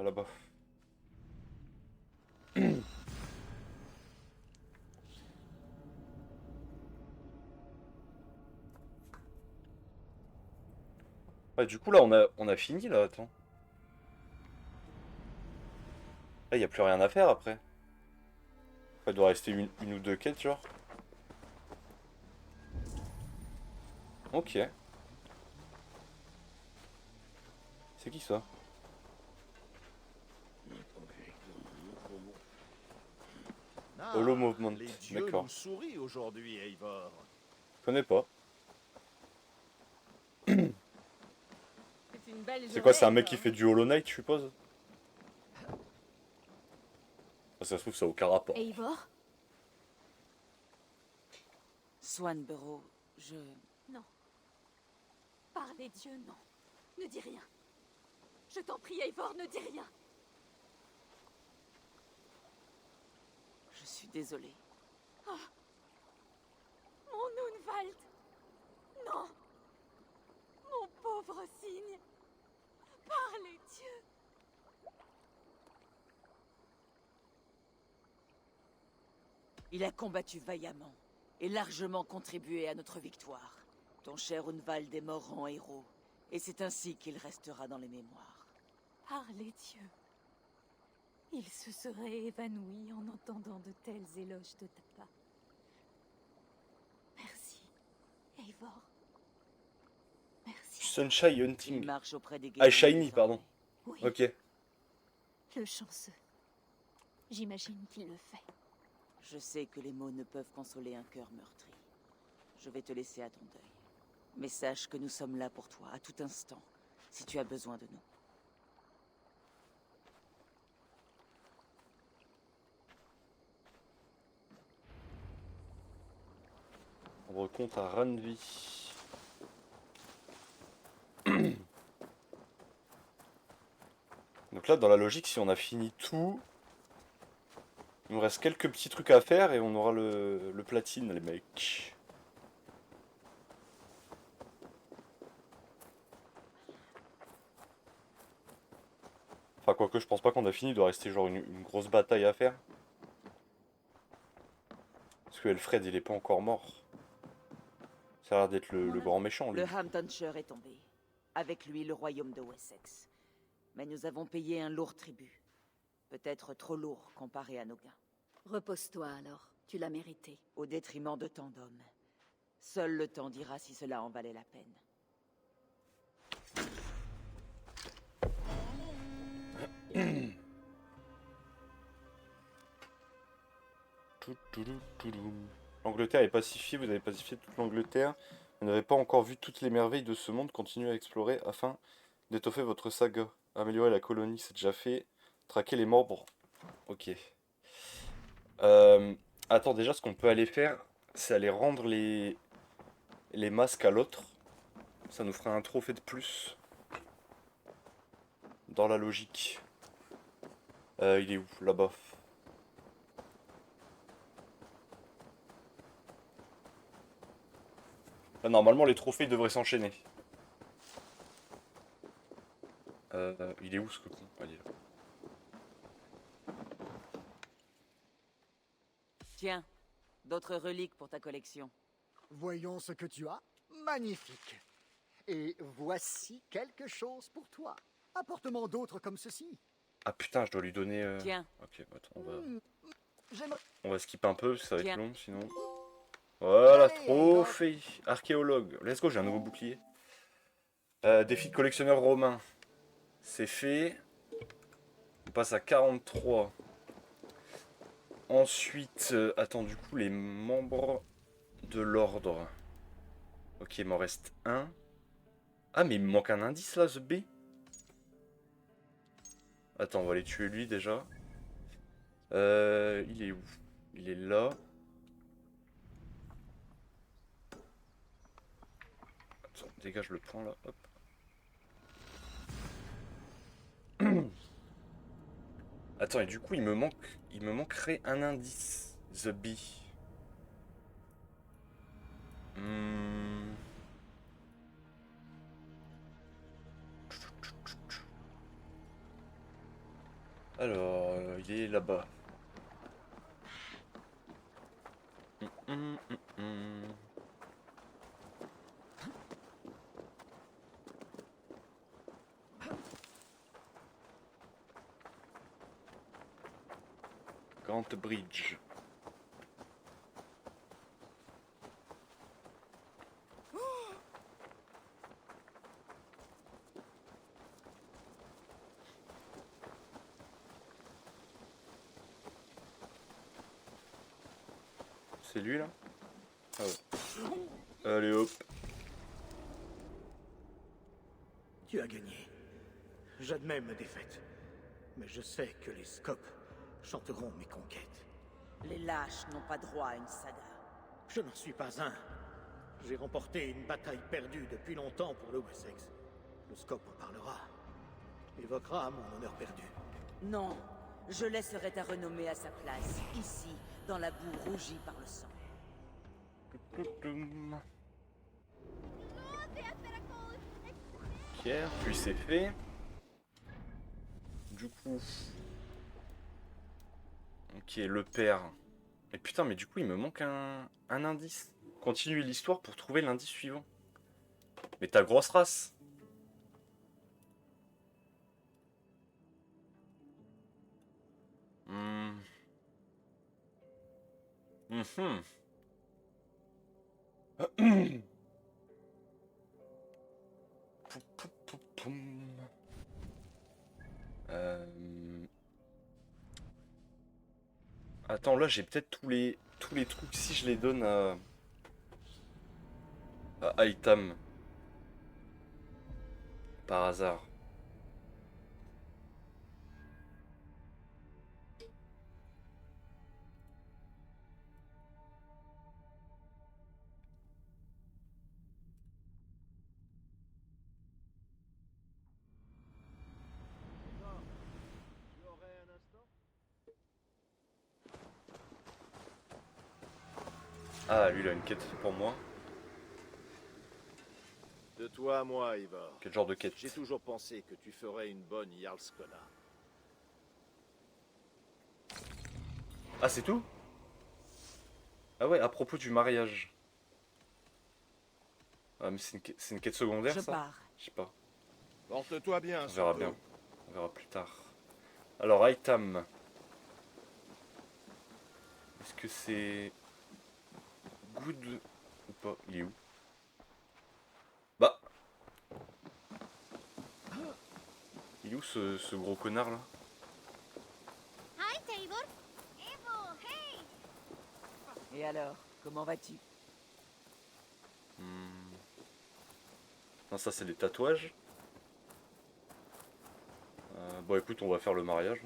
Là-bas. Ouais, du coup là on a fini là, attends. Là y a plus rien à faire après. Il doit rester une ou deux quêtes genre. Ok. C'est qui ça? Holo Movement, Les dieux d'accord. nous sourient aujourd'hui, Eivor. Je connais pas. C'est une belle C'est quoi, c'est un journée, mec qui fait du Hollow Knight, je suppose? Ça se trouve, ça n'a aucun rapport. Eivor? Swanborough, Non. Par les dieux, non. Ne dis rien. Je t'en prie, Eivor, ne dis rien. Je suis désolée. Mon Nunwald. Non. Mon pauvre cygne. Par les dieux. Il a combattu vaillamment et largement contribué à notre victoire. Ton cher Unvald est mort en héros, et c'est ainsi qu'il restera dans les mémoires. Par les dieux. Il se serait évanoui en entendant de tels éloges de ta part. fort. Merci. Sunshine Il Hunting. marche auprès des Ah, guerriers Shiny, désormais. pardon. Oui, Ok. le chanceux. J'imagine qu'il le fait. Je sais que les mots ne peuvent consoler un cœur meurtri. Je vais te laisser à ton deuil. Mais sache que nous sommes là pour toi, à tout instant, si tu as besoin de nous. On recompte à Ranvi. Donc là, dans la logique, si on a fini tout, il nous reste quelques petits trucs à faire et on aura le platine, les mecs. Enfin, quoique, je pense pas qu'on a fini, il doit rester genre une grosse bataille à faire. Parce que Elfred, il est pas encore mort. Ça a l'air d'être le grand méchant, lui. Le Hamptonshire est tombé. Avec lui, le royaume de Wessex. Mais nous avons payé un lourd tribut. Peut-être trop lourd comparé à nos gains. Repose-toi alors, tu l'as mérité. Au détriment de tant d'hommes. Seul le temps dira si cela en valait la peine. L'Angleterre est pacifiée, vous avez pacifié toute l'Angleterre. Vous n'avez pas encore vu toutes les merveilles de ce monde. Continuez à explorer afin d'étoffer votre saga. Améliorer la colonie, c'est déjà fait. Traquer les membres. Ok. Attends, déjà, ce qu'on peut aller faire, c'est aller rendre les masques à l'autre. Ça nous fera un trophée de plus. Dans la logique. Il est où? Là-bas. Là, normalement, les trophées devraient s'enchaîner. Il est où ce cocon? Ah, il est là. Tiens, d'autres reliques pour ta collection. Voyons ce que tu as. Magnifique. Et voici quelque chose pour toi. Apporte-moi d'autres comme ceci. Ah putain, je dois lui donner... Tiens. Ok, attends, J'aimerais... on va skipper un peu, parce que ça va être Tiens. long sinon. Voilà, Allez, trophée. Archéologue. Let's go, j'ai un nouveau bouclier. Défi de collectionneur romain. C'est fait. On passe à 43. Ensuite, attends, du coup, les membres de l'ordre. Ok, il m'en reste un. Ah, mais il me manque un indice là, The B. Attends, on va aller tuer lui déjà. Il est où? Il est là. Attends, dégage le point là, hop. Attends, et du coup, il me manquerait un indice. The Bee. Alors, il est là-bas. Gant Bridge. C'est lui là? Ah ouais. Allez hop. Tu as gagné. J'admets ma défaite. Mais je sais que les Scopes chanteront mes conquêtes. Les lâches n'ont pas droit à une saga. Je n'en suis pas un. J'ai remporté une bataille perdue depuis longtemps pour le Wessex. Le Scope en parlera. Évoquera mon honneur perdu. Non, je laisserai ta renommée à sa place, ici, dans la boue rougie par le sang. Pierre, puis c'est fait. Du coup... Ok, le père. Et putain, mais du coup, il me manque un indice. Continuez l'histoire pour trouver l'indice suivant. Mais ta grosse race. poum. Attends, là j'ai peut-être tous les trucs si je les donne à Itam par hasard. Ah, lui il a une quête pour moi. De toi à moi, Ivor. Quel genre de quête? J'ai toujours pensé que tu ferais une bonne Jarlskona. Ah, c'est tout? Ah ouais, à propos du mariage. Ah, mais c'est une quête secondaire, Je ça? pars. Je sais pas. Porte-toi bien, On verra surtout. bien. On verra plus tard. Alors, Itam. Est-ce que c'est... good ou pas? Il est où? Bah! Il est où ce gros connard là? Et alors, comment vas-tu? Non, ça c'est des tatouages. Bon écoute, on va faire le mariage.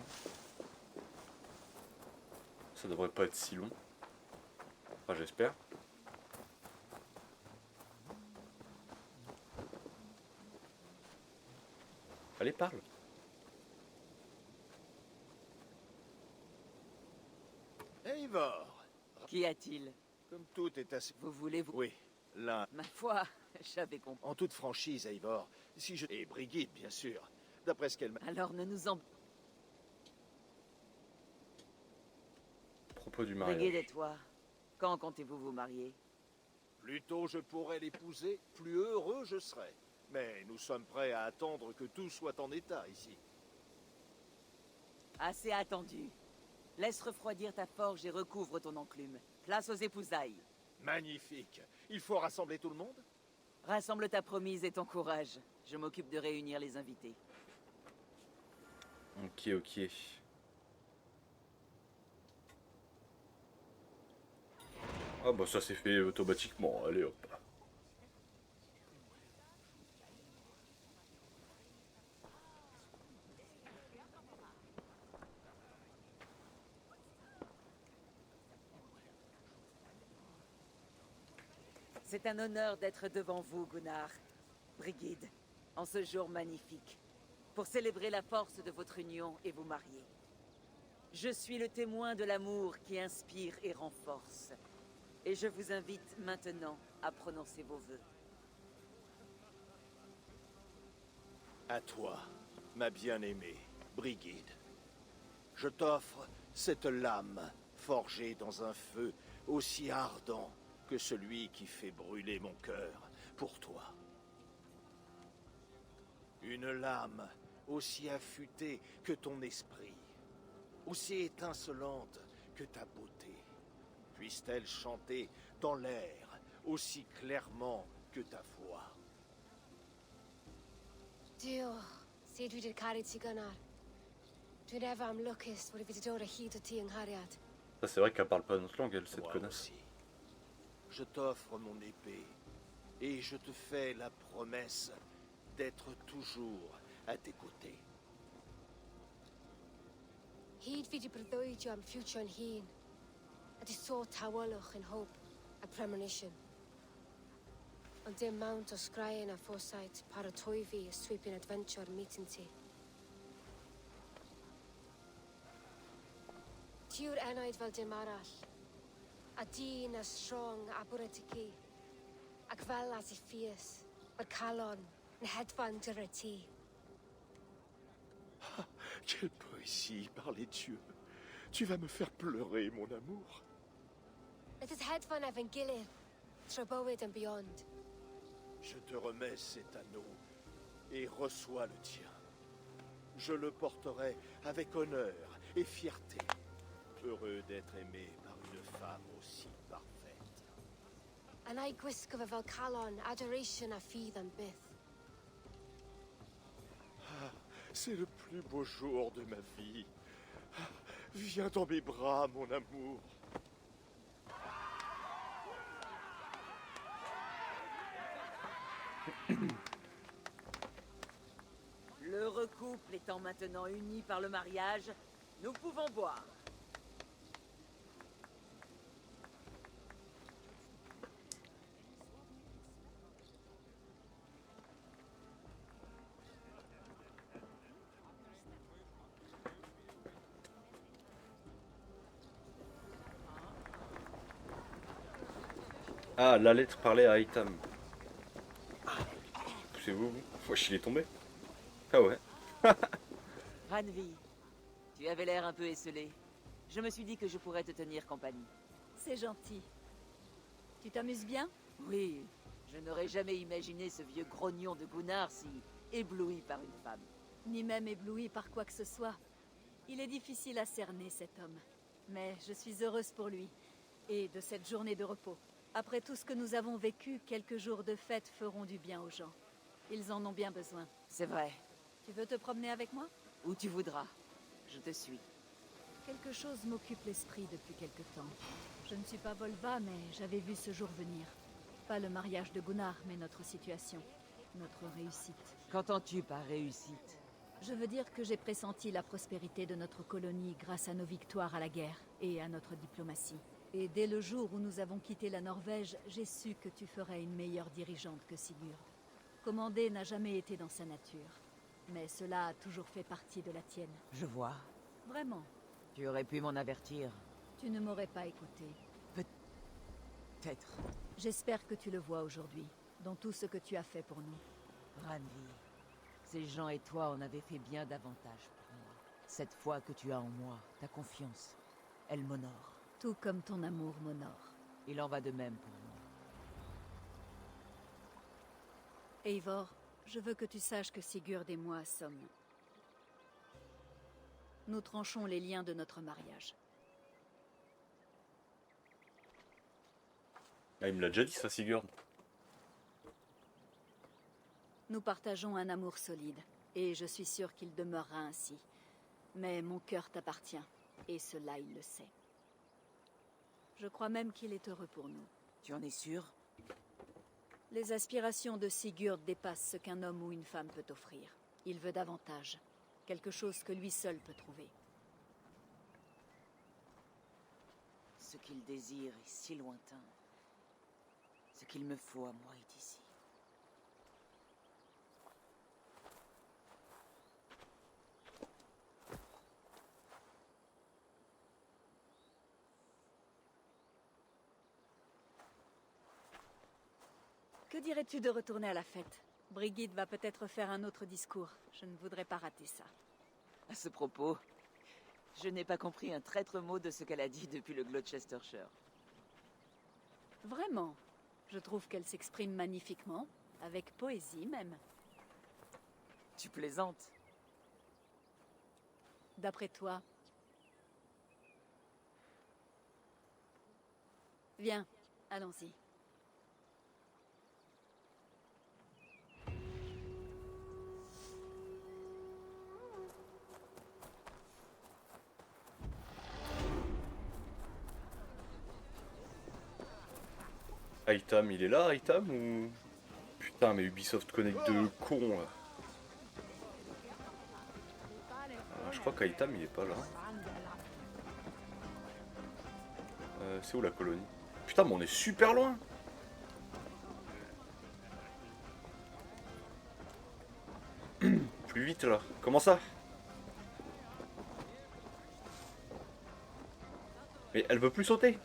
Ça devrait pas être si long. Enfin, j'espère. Allez, parle. Eivor, Qu'y a-t-il? comme tout est assez... Vous voulez vous... Oui, là, Ma foi, j'avais compris. en toute franchise, Eivor, si je... Et Brigitte, bien sûr. D'après ce qu'elle m'a... Alors ne nous en... Propos du mariage. Brigid et toi, quand comptez-vous vous marier? Plus tôt je pourrai l'épouser, plus heureux je serai. Mais nous sommes prêts à attendre que tout soit en état ici. Assez attendu. Laisse refroidir ta forge et recouvre ton enclume. Place aux épousailles. Magnifique. Il faut rassembler tout le monde? Rassemble ta promise et ton courage. Je m'occupe de réunir les invités. Ok, ok. Ah bah ça s'est fait automatiquement, allez hop. C'est un honneur d'être devant vous, Gunnar, Brigid, en ce jour magnifique, pour célébrer la force de votre union et vous marier. Je suis le témoin de l'amour qui inspire et renforce, et je vous invite maintenant à prononcer vos vœux. À toi, ma bien-aimée, Brigid. Je t'offre cette lame forgée dans un feu aussi ardent que celui qui fait brûler mon cœur pour toi. Une lame aussi affûtée que ton esprit, aussi étincelante que ta beauté. Puisse-t-elle chanter dans l'air aussi clairement que ta voix. Dio, sed vi carit si Gunnar. Dwi'n efo am lwcus bod fi wedi dod o hyd o ti yng nghariad. Ça c'est vrai qu'elle parle pas notre langue, elle, cette Moi connasse. aussi. Je t'offre mon épée et je te fais la promesse d'être toujours à tes côtés. Hyd fi wedi breuddwydio am ffiwtio yn hun, a di so tawelwch yn hope a premonition. Ond dim mount o sgraen a foresight paratoi fi a sweeping adventure meeting ti. Tiw'r enaid fel dim arall, a dyn as strong a bwretici, ac fel as I ffies, mae'r calon yn hedfan dyr y ti. Quelle poésie, par les dieux. Tu vas me faire pleurer, mon amour. Let it hedfan efo'n gilydd, tro bywyd and beyond. Je te remets cet anneau et reçois le tien. Je le porterai avec honneur et fierté. Heureux d'être aimé par une femme aussi parfaite. A na I gwisgo fe fel calon, adoration a ffydd am byth. C'est le plus beau jour de ma vie. Viens dans mes bras, mon amour. L'heureux couple étant maintenant uni par le mariage, nous pouvons boire. Ah, la lettre parlait à Aitam. Poussez-vous, vous. Wesh, il est tombé. Ah ouais. Ranvi, tu avais l'air un peu esselé. Je me suis dit que je pourrais te tenir compagnie. C'est gentil. Tu t'amuses bien? Oui, je n'aurais jamais imaginé ce vieux grognon de Gunnar si ébloui par une femme. Ni même ébloui par quoi que ce soit. Il est difficile à cerner, cet homme. Mais je suis heureuse pour lui. Et de cette journée de repos. Après tout ce que nous avons vécu, quelques jours de fête feront du bien aux gens. Ils en ont bien besoin. C'est vrai. Tu veux te promener avec moi? Où tu voudras. Je te suis. Quelque chose m'occupe l'esprit depuis quelque temps. Je ne suis pas Volva, mais j'avais vu ce jour venir. Pas le mariage de Gunnar, mais notre situation. Notre réussite. Qu'entends-tu par réussite? Je veux dire que j'ai pressenti la prospérité de notre colonie grâce à nos victoires à la guerre et à notre diplomatie. Et dès le jour où nous avons quitté la Norvège, j'ai su que tu ferais une meilleure dirigeante que Sigurd. Commander n'a jamais été dans sa nature. Mais cela a toujours fait partie de la tienne. Je vois. Vraiment. Tu aurais pu m'en avertir. Tu ne m'aurais pas écouté. Peut-être. J'espère que tu le vois aujourd'hui, dans tout ce que tu as fait pour nous. Ranvi, ces gens et toi en avez fait bien davantage pour moi. Cette foi que tu as en moi, ta confiance, elle m'honore. Tout comme ton amour m'honore. Il en va de même pour moi. Eivor, je veux que tu saches que Sigurd et moi sommes... Nous tranchons les liens de notre mariage. Ah, il me l'a déjà dit ça, Sigurd. Nous partageons un amour solide, et je suis sûre qu'il demeurera ainsi. Mais mon cœur t'appartient, et cela il le sait. Je crois même qu'il est heureux pour nous. Tu en es sûr? Les aspirations de Sigurd dépassent ce qu'un homme ou une femme peut offrir. Il veut davantage. Quelque chose que lui seul peut trouver. Ce qu'il désire est si lointain. Ce qu'il me faut à moi est ici. Que dirais-tu de retourner à la fête? Brigitte va peut-être faire un autre discours. Je ne voudrais pas rater ça. À ce propos, je n'ai pas compris un traître mot de ce qu'elle a dit depuis le Gloucestershire. Vraiment? Je trouve qu'elle s'exprime magnifiquement, avec poésie même. Tu plaisantes? D'après toi? Viens, allons-y. Aitam, il est là, Aitam, ou... Putain, mais Ubisoft Connect de con, là. Ah, je crois qu'Aitam, il est pas là. C'est où la colonie? Putain, mais on est super loin. Plus vite, là. Comment ça? Mais elle veut plus sauter.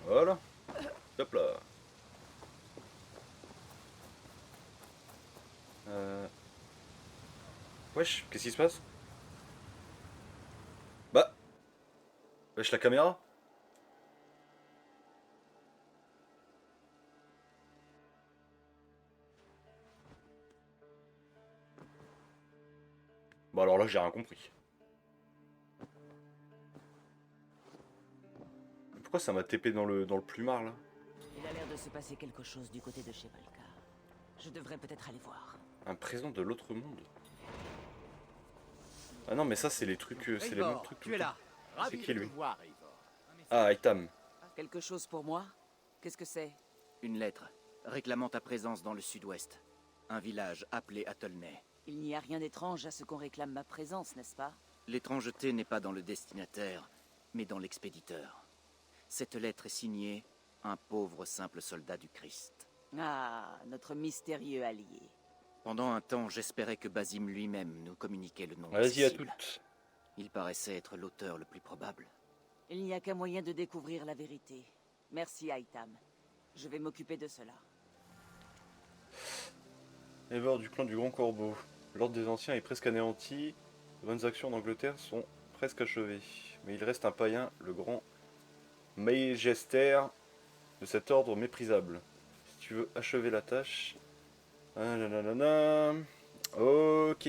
Voilà. Hop là. Wesh, qu'est-ce qui se passe? Bah. Wesh, la caméra? Bah alors là, j'ai rien compris. Pourquoi ça m'a TP dans le plumard là? Il a a l'air de se passer quelque chose du côté de chez Valka. Je devrais peut-être aller voir. Un présent de l'autre monde. Ah non, mais ça, c'est les trucs. C'est les mêmes trucs. Tu es là. C'est qui lui? Voir, Eivor. Ah, Itam. Quelque chose pour moi? Qu'est-ce que c'est? Une lettre, réclamant ta présence dans le sud-ouest. Un village appelé Athelney. Il n'y a rien d'étrange à ce qu'on réclame ma présence, n'est-ce pas? L'étrangeté n'est pas dans le destinataire, mais dans l'expéditeur. Cette lettre est signée « Un pauvre simple soldat du Christ ». Ah, notre mystérieux allié. Pendant un temps, j'espérais que Basim lui-même nous communiquait le nom de Vas-y à Cécile. toutes. Il paraissait être l'auteur le plus probable. Il n'y a qu'un moyen de découvrir la vérité. Merci, Aitam. Je vais m'occuper de cela. Eivor du clan du Grand Corbeau. L'ordre des anciens est presque anéanti. Les bonnes actions en Angleterre sont presque achevées. Mais il reste un païen, le grand Maegester, de cet ordre méprisable. Si tu veux achever la tâche... Ah, nanana. Ok.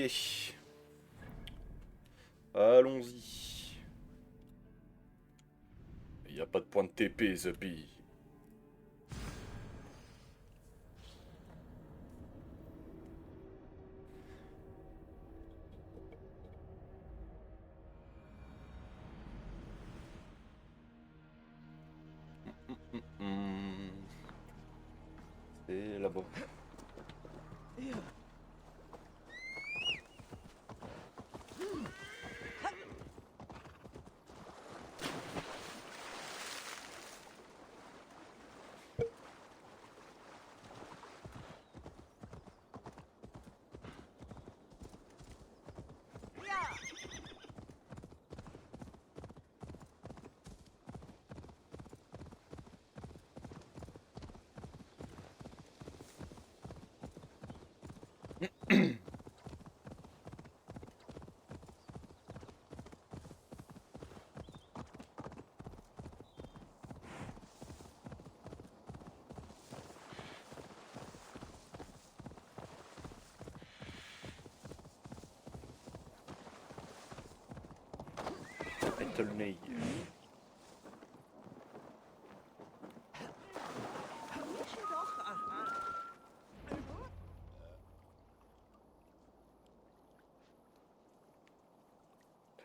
Allons-y. Il n'y a pas de point de TP, Zuppy. C'est là-bas. Athelney.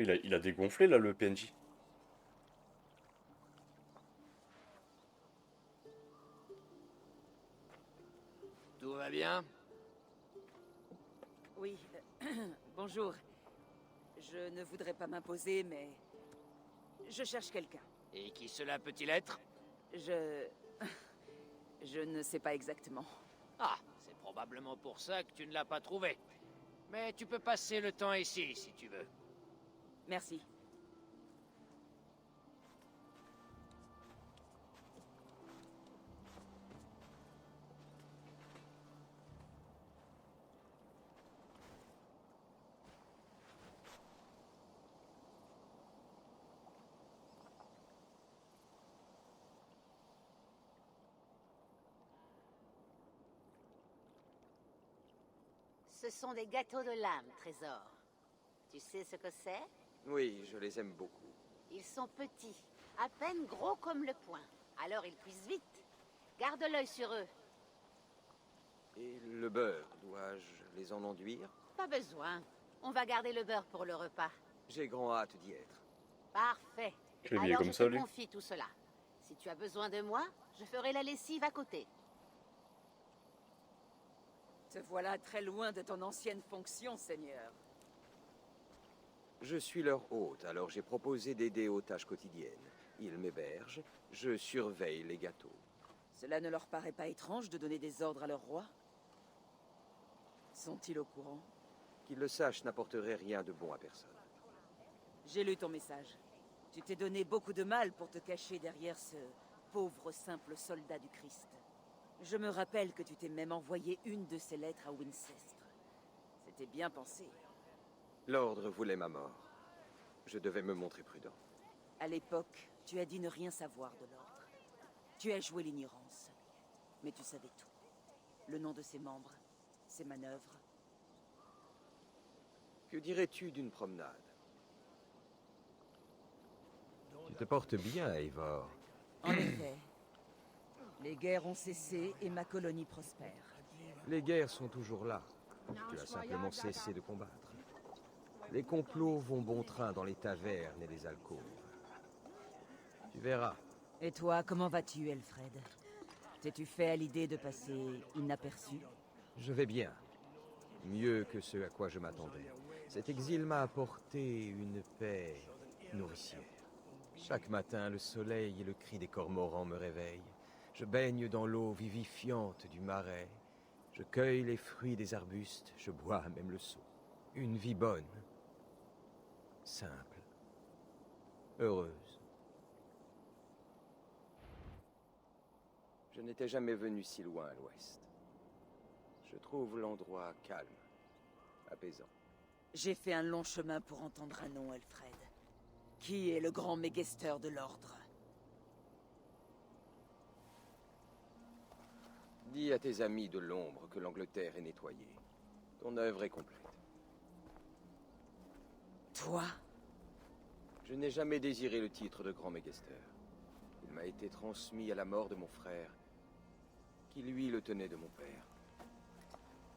Il a dégonflé là le PNJ. Tout va bien? Oui, bonjour. Je ne voudrais pas m'imposer, mais... Je cherche quelqu'un. Et qui cela peut-il être? Je ne sais pas exactement. Ah, c'est probablement pour ça que tu ne l'as pas trouvé. Mais tu peux passer le temps ici, si tu veux. Merci. Ce sont des gâteaux de l'âme, Trésor. Tu sais ce que c'est? Oui, je les aime beaucoup. Ils sont petits, à peine gros comme le poing. Alors ils cuisent vite. Garde l'œil sur eux. Et le beurre, dois-je les en enduire? Pas besoin. On va garder le beurre pour le repas. J'ai grand hâte d'y être. Parfait. Je l'ai mis Alors comme je ça, te lui. confie tout cela. Si tu as besoin de moi, je ferai la lessive à côté. Te voilà très loin de ton ancienne fonction, Seigneur. Je suis leur hôte, alors j'ai proposé d'aider aux tâches quotidiennes. Ils m'hébergent, je surveille les gâteaux. Cela ne leur paraît pas étrange de donner des ordres à leur roi? Sont-ils au courant? Qu'ils le sachent n'apporterait rien de bon à personne. J'ai lu ton message. Tu t'es donné beaucoup de mal pour te cacher derrière ce pauvre simple soldat du Christ. Je me rappelle que tu t'es même envoyé une de ces lettres à Wincestre. C'était bien pensé. L'ordre voulait ma mort. Je devais me montrer prudent. À l'époque, tu as dit ne rien savoir de l'ordre. Tu as joué l'ignorance. Mais tu savais tout. Le nom de ses membres, ses manœuvres. Que dirais-tu d'une promenade? Tu te portes bien, Eivor. En effet. Les guerres ont cessé et ma colonie prospère. Les guerres sont toujours là. Tu as simplement cessé de combattre. Les complots vont bon train dans les tavernes et les alcôves. Tu verras. Et toi, comment vas-tu, Elfred? T'es-tu fait à l'idée de passer inaperçu? Je vais bien. Mieux que ce à quoi je m'attendais. Cet exil m'a apporté une paix nourricière. Chaque matin, le soleil et le cri des cormorans me réveillent. Je baigne dans l'eau vivifiante du marais. Je cueille les fruits des arbustes. Je bois même le seau. Une vie bonne. Simple. Heureuse. Je n'étais jamais venu si loin à l'ouest. Je trouve l'endroit calme, apaisant. J'ai fait un long chemin pour entendre un nom, Elfred. Qui est le grand Mégester de l'Ordre? Dis à tes amis de l'ombre que l'Angleterre est nettoyée. Ton œuvre est complète. Toi? Je n'ai jamais désiré le titre de grand Mégester. Il m'a été transmis à la mort de mon frère, qui lui le tenait de mon père.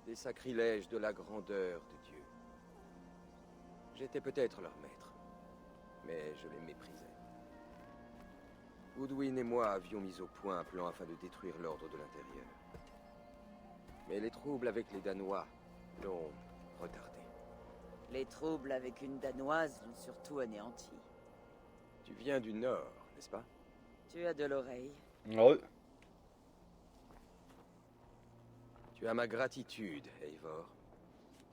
Des sacrilèges de la grandeur de Dieu. J'étais peut-être leur maître, mais je les méprisais. Goodwin et moi avions mis au point un plan afin de détruire l'ordre de l'intérieur. Mais les troubles avec les Danois l'ont retardé. Les troubles avec une Danoise l'ont surtout anéanti. Tu viens du Nord, n'est-ce pas? Tu as de l'oreille. Ouais. Tu as ma gratitude, Eivor.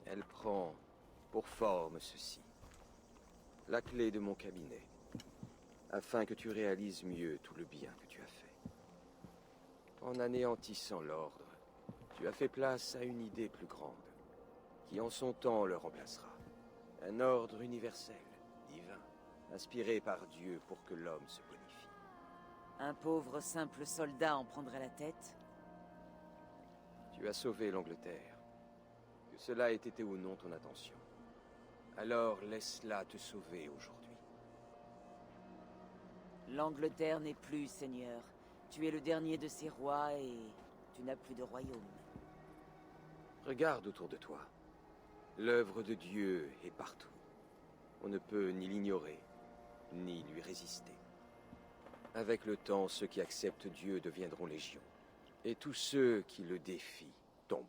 Elle prend pour forme ceci. La clé de mon cabinet. Afin que tu réalises mieux tout le bien que tu as fait. En anéantissant l'ordre, tu as fait place à une idée plus grande, qui en son temps le remplacera. Un ordre universel, divin, inspiré par Dieu pour que l'homme se bonifie. Un pauvre simple soldat en prendrait la tête? Tu as sauvé l'Angleterre. Que cela ait été ou non ton intention. Alors laisse-la te sauver aujourd'hui. L'Angleterre n'est plus, Seigneur. Tu es le dernier de ses rois et tu n'as plus de royaume. Regarde autour de toi. L'œuvre de Dieu est partout. On ne peut ni l'ignorer, ni lui résister. Avec le temps, ceux qui acceptent Dieu deviendront légion. Et tous ceux qui le défient tomberont.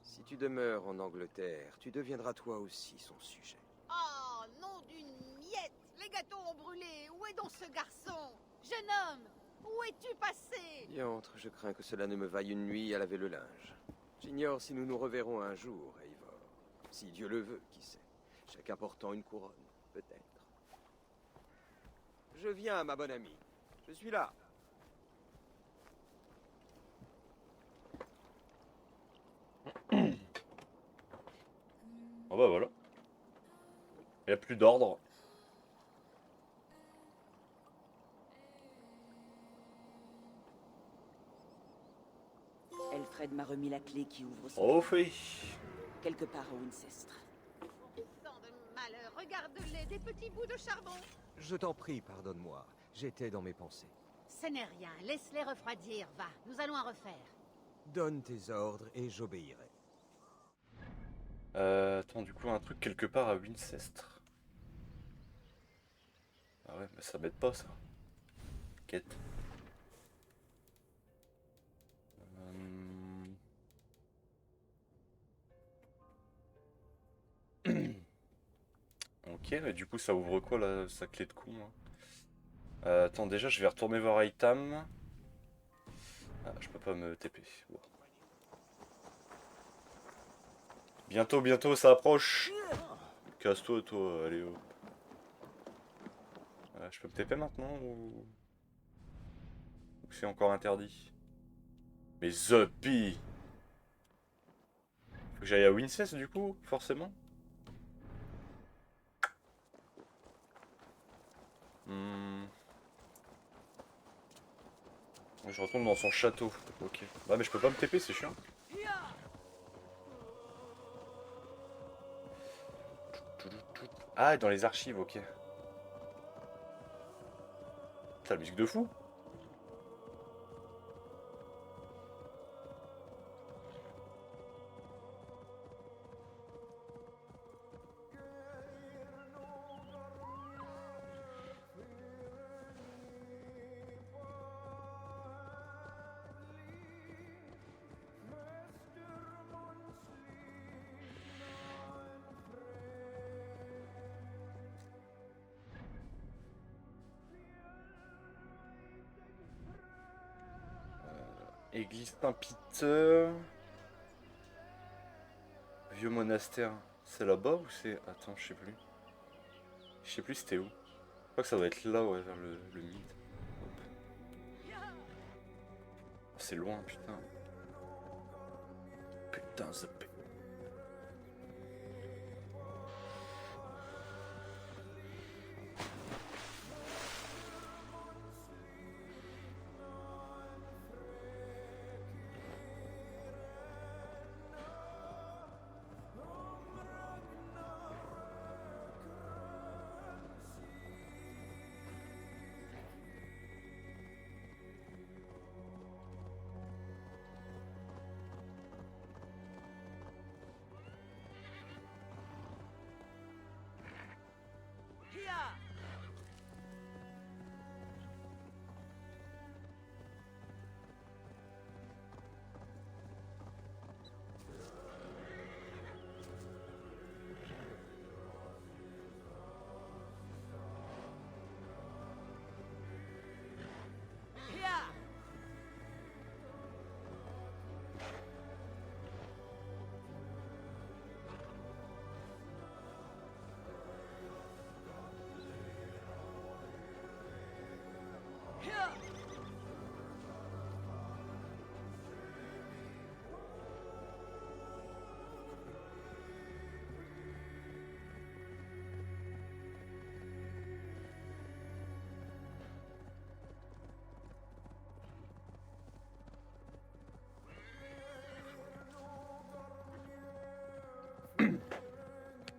Si tu demeures en Angleterre, tu deviendras toi aussi son sujet. Oh, nom d'une miette! Les gâteaux ont brûlé! Où est donc ce garçon? Jeune homme! Où es-tu passé? Diantre, je crains que cela ne me vaille une nuit à laver le linge. J'ignore si nous nous reverrons un jour, Eivor. Si Dieu le veut, qui sait. Chacun portant une couronne, peut-être. Je viens, ma bonne amie. Je suis là. Oh bah voilà. Il n'y a plus d'ordre. Elfred m'a remis la clé qui ouvre son... Oh oui. Quelque part à Wincestre. Sang de malheur, regarde-les, des petits bouts de charbon. Je t'en prie, pardonne-moi. J'étais dans mes pensées. Ce n'est rien, laisse-les refroidir, va, nous allons en refaire. Donne tes ordres et j'obéirai. Attends, du coup, un truc quelque part à Wincestre. Ah ouais, mais ça m'aide pas, ça. Quête. Ok, mais du coup, ça ouvre quoi, là, sa clé de con, hein. Attends, déjà, je vais retourner voir Itam. Ah, je peux pas me TP. Wow. Bientôt, bientôt, ça approche. Casse-toi, toi, allez, hop. Je peux me TP maintenant ou c'est encore interdit? Mais Zuppy! Faut que j'aille à Wincest du coup, forcément. Je retourne dans son château. Ok. Bah mais je peux pas me TP, c'est chiant. Ah, dans les archives, ok. Putain, la musique de fou. Église Saint-Peter. Vieux monastère. C'est là-bas ou c'est... Attends, je sais plus. Je sais plus c'était où. Je crois que ça doit être là, ouais, vers le mid. C'est loin, putain. Putain, ça pète.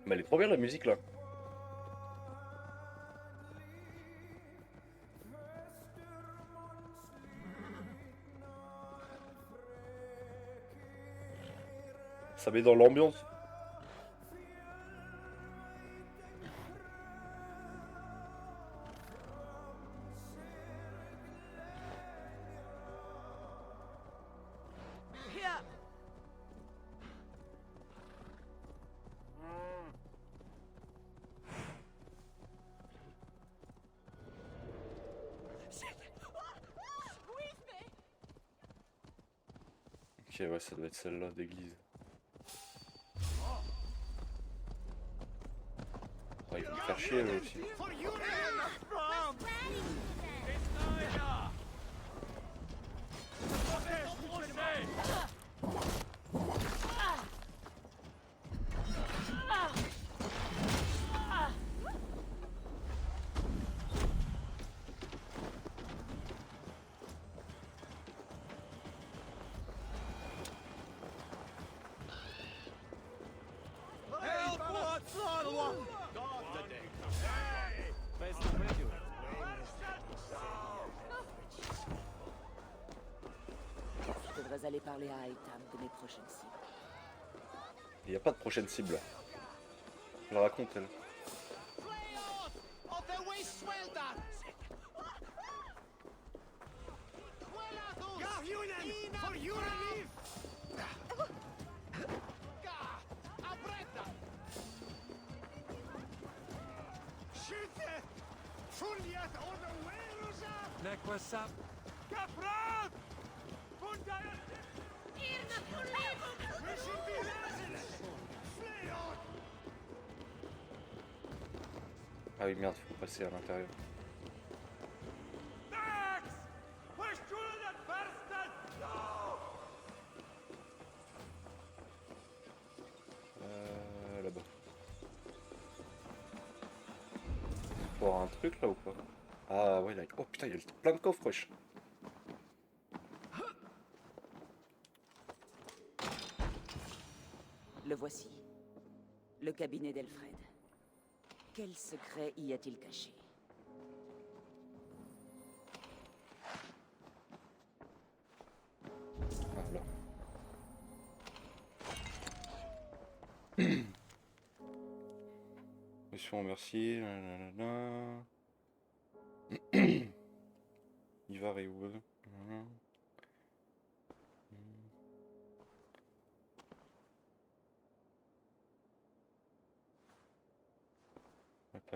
Mais elle est trop bien la musique là. Ça met dans l'ambiance. Ok, ouais, ça doit être celle-là d'église. Oh, ils vont me faire chier eux aussi. Je devrais aller parler à Aitam de mes prochaines cibles. Il n'y a pas de prochaine cible. Je la raconte elle. Ah oui merde, faut passer à l'intérieur. Là-bas. Faut avoir un truc là ou pas? Ah ouais, là... Oh putain, il y a plein de coffres, wesh. Le voici. Le cabinet d'Elfred. Quel secret y a-t-il caché? Ah là. Mission remercier. Ivar et Uwe.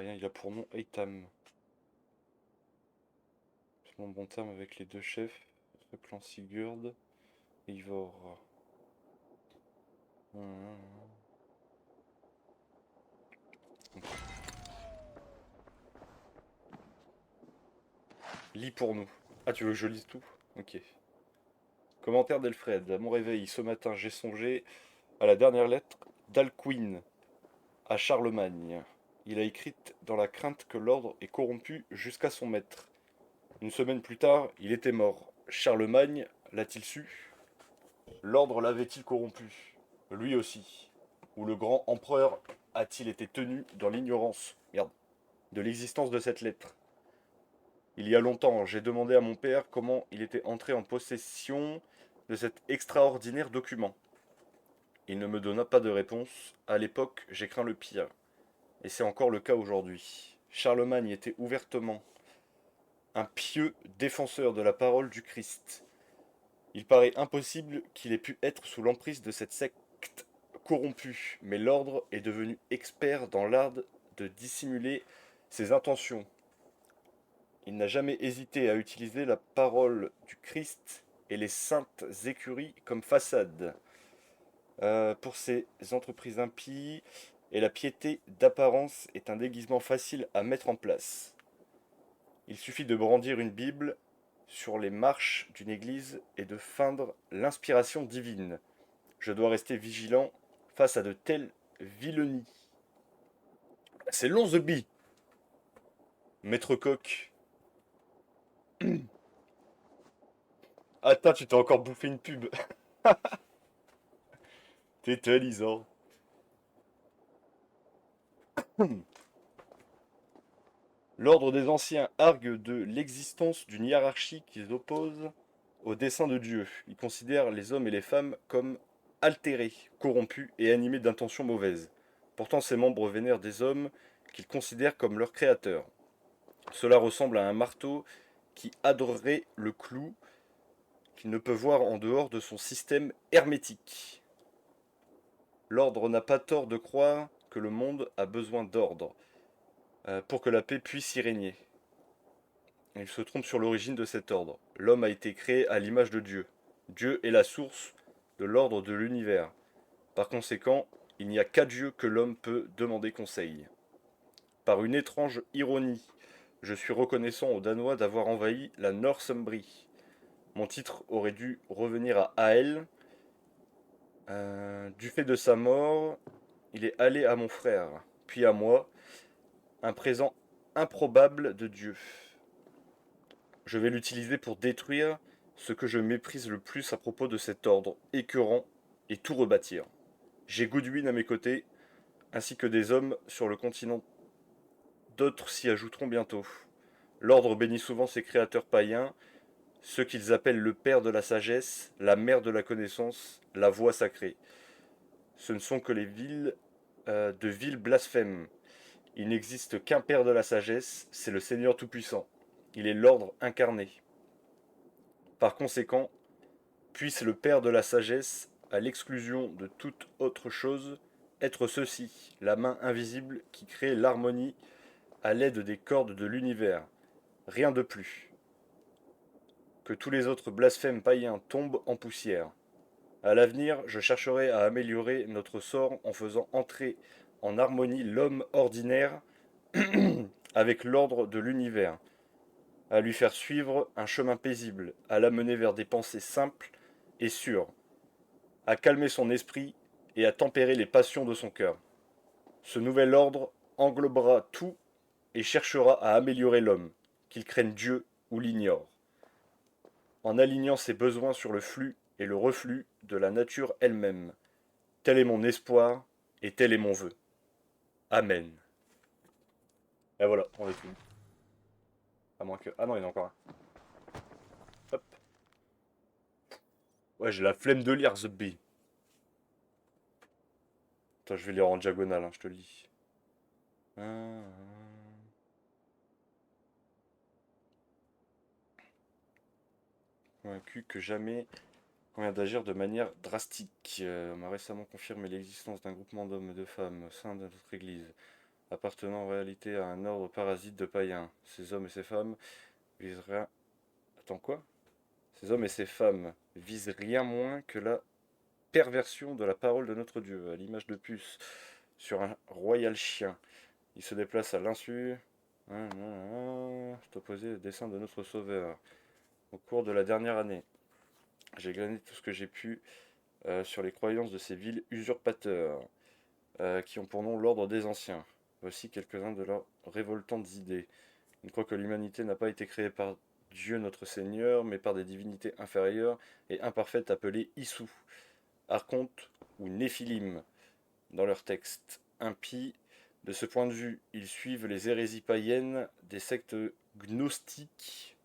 Il a pour nom Aitam. C'est mon bon terme avec les deux chefs, le clan Sigurd. Ivor. Lis pour nous. Ah, tu veux que je lise tout? Ok. Commentaire d'Elfred. À mon réveil ce matin, j'ai songé à la dernière lettre d'Alcuin à Charlemagne. Il a écrite dans la crainte que l'ordre est corrompu jusqu'à son maître. Une semaine plus tard, il était mort. Charlemagne l'a-t-il su? L'ordre l'avait-il corrompu? Lui aussi. Ou le grand empereur a-t-il été tenu dans l'ignorance, de l'existence de cette lettre? Il y a longtemps, j'ai demandé à mon père comment il était entré en possession de cet extraordinaire document. Il ne me donna pas de réponse. À l'époque, j'ai craint le pire. Et c'est encore le cas aujourd'hui. Charlemagne était ouvertement un pieux défenseur de la parole du Christ. Il paraît impossible qu'il ait pu être sous l'emprise de cette secte corrompue, mais l'ordre est devenu expert dans l'art de dissimuler ses intentions. Il n'a jamais hésité à utiliser la parole du Christ et les saintes écuries comme façade. Pour ces entreprises impies, et la piété d'apparence est un déguisement facile à mettre en place. Il suffit de brandir une Bible sur les marches d'une église et de feindre l'inspiration divine. Je dois rester vigilant face à de telles vilenies. C'est long, The Bee. Maître Coq. Attends, tu t'es encore bouffé une pub. T'es talisant. L'ordre des anciens argue de l'existence d'une hiérarchie qui s'oppose au dessein de Dieu. Il considère les hommes et les femmes comme altérés, corrompus et animés d'intentions mauvaises. Pourtant, ses membres vénèrent des hommes qu'ils considèrent comme leurs créateurs. Cela ressemble à un marteau qui adorerait le clou qu'il ne peut voir en dehors de son système hermétique. L'ordre n'a pas tort de croire que le monde a besoin d'ordre pour que la paix puisse y régner. Il se trompe sur l'origine de cet ordre. L'homme a été créé à l'image de Dieu. Dieu est la source de l'ordre de l'univers. Par conséquent, il n'y a qu'à Dieu que l'homme peut demander conseil. Par une étrange ironie, je suis reconnaissant aux Danois d'avoir envahi la Northumbrie. Mon titre aurait dû revenir à Ael. Du fait de sa mort, il est allé à mon frère, puis à moi, un présent improbable de Dieu. Je vais l'utiliser pour détruire ce que je méprise le plus à propos de cet ordre écœurant et tout rebâtir. J'ai Goodwin à mes côtés, ainsi que des hommes sur le continent. D'autres s'y ajouteront bientôt. L'ordre bénit souvent ses créateurs païens, ceux qu'ils appellent le père de la sagesse, la mère de la connaissance, la voix sacrée. Ce ne sont que les de vils blasphèmes. Il n'existe qu'un père de la sagesse, c'est le Seigneur Tout-Puissant. Il est l'ordre incarné. Par conséquent, puisse le père de la sagesse, à l'exclusion de toute autre chose, être ceci, la main invisible qui crée l'harmonie à l'aide des cordes de l'univers. Rien de plus. Que tous les autres blasphèmes païens tombent en poussière. À l'avenir, je chercherai à améliorer notre sort en faisant entrer en harmonie l'homme ordinaire avec l'ordre de l'univers, à lui faire suivre un chemin paisible, à l'amener vers des pensées simples et sûres, à calmer son esprit et à tempérer les passions de son cœur. Ce nouvel ordre englobera tout et cherchera à améliorer l'homme, qu'il craigne Dieu ou l'ignore, en alignant ses besoins sur le flux et le reflux de la nature elle-même. Tel est mon espoir et tel est mon vœu. Amen. Et voilà, on est tout. À moins que... Ah non, il y en a encore un. Hop. Ouais, j'ai la flemme de lire The Bee. Attends, je vais lire en diagonale, hein, je te lis. Convaincu que jamais convient d'agir de manière drastique. On m'a récemment confirmé l'existence d'un groupement d'hommes et de femmes au sein de notre église, appartenant en réalité à un ordre parasite de païens. Ces hommes et ces femmes viseraient... Attends, quoi? Ces hommes et ces femmes visent rien moins que la perversion de la parole de notre Dieu, à l'image de Puce sur un royal chien. Il se déplace à l'insu, c'est opposé au dessein de notre Sauveur. Au cours de la dernière année, j'ai glané tout ce que j'ai pu sur les croyances de ces vils usurpateurs, qui ont pour nom l'ordre des anciens. Voici quelques-uns de leurs révoltantes idées. Ils croient que l'humanité n'a pas été créée par Dieu notre Seigneur, mais par des divinités inférieures et imparfaites appelées Issou, Archontes ou Néphilim, dans leurs textes impies. De ce point de vue, ils suivent les hérésies païennes des sectes gnostiques,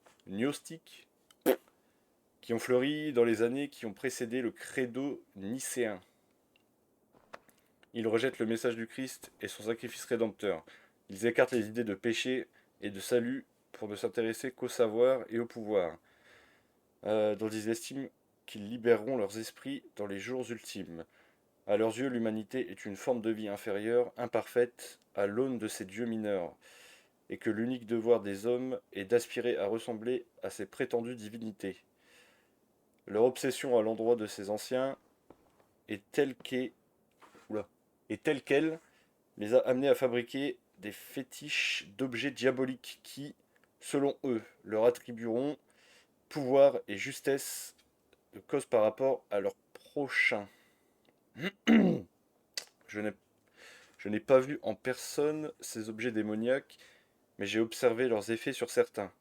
qui ont fleuri dans les années qui ont précédé le credo nicéen. Ils rejettent le message du Christ et son sacrifice rédempteur. Ils écartent les idées de péché et de salut pour ne s'intéresser qu'au savoir et au pouvoir, dont ils estiment qu'ils libéreront leurs esprits dans les jours ultimes. À leurs yeux, l'humanité est une forme de vie inférieure, imparfaite, à l'aune de ces dieux mineurs, et que l'unique devoir des hommes est d'aspirer à ressembler à ces prétendues divinités. Leur obsession à l'endroit de ces anciens est telle qu'elle les a amenés à fabriquer des fétiches d'objets diaboliques qui, selon eux, leur attribueront pouvoir et justesse de cause par rapport à leur prochain. Je n'ai pas vu en personne ces objets démoniaques, mais j'ai observé leurs effets sur certains.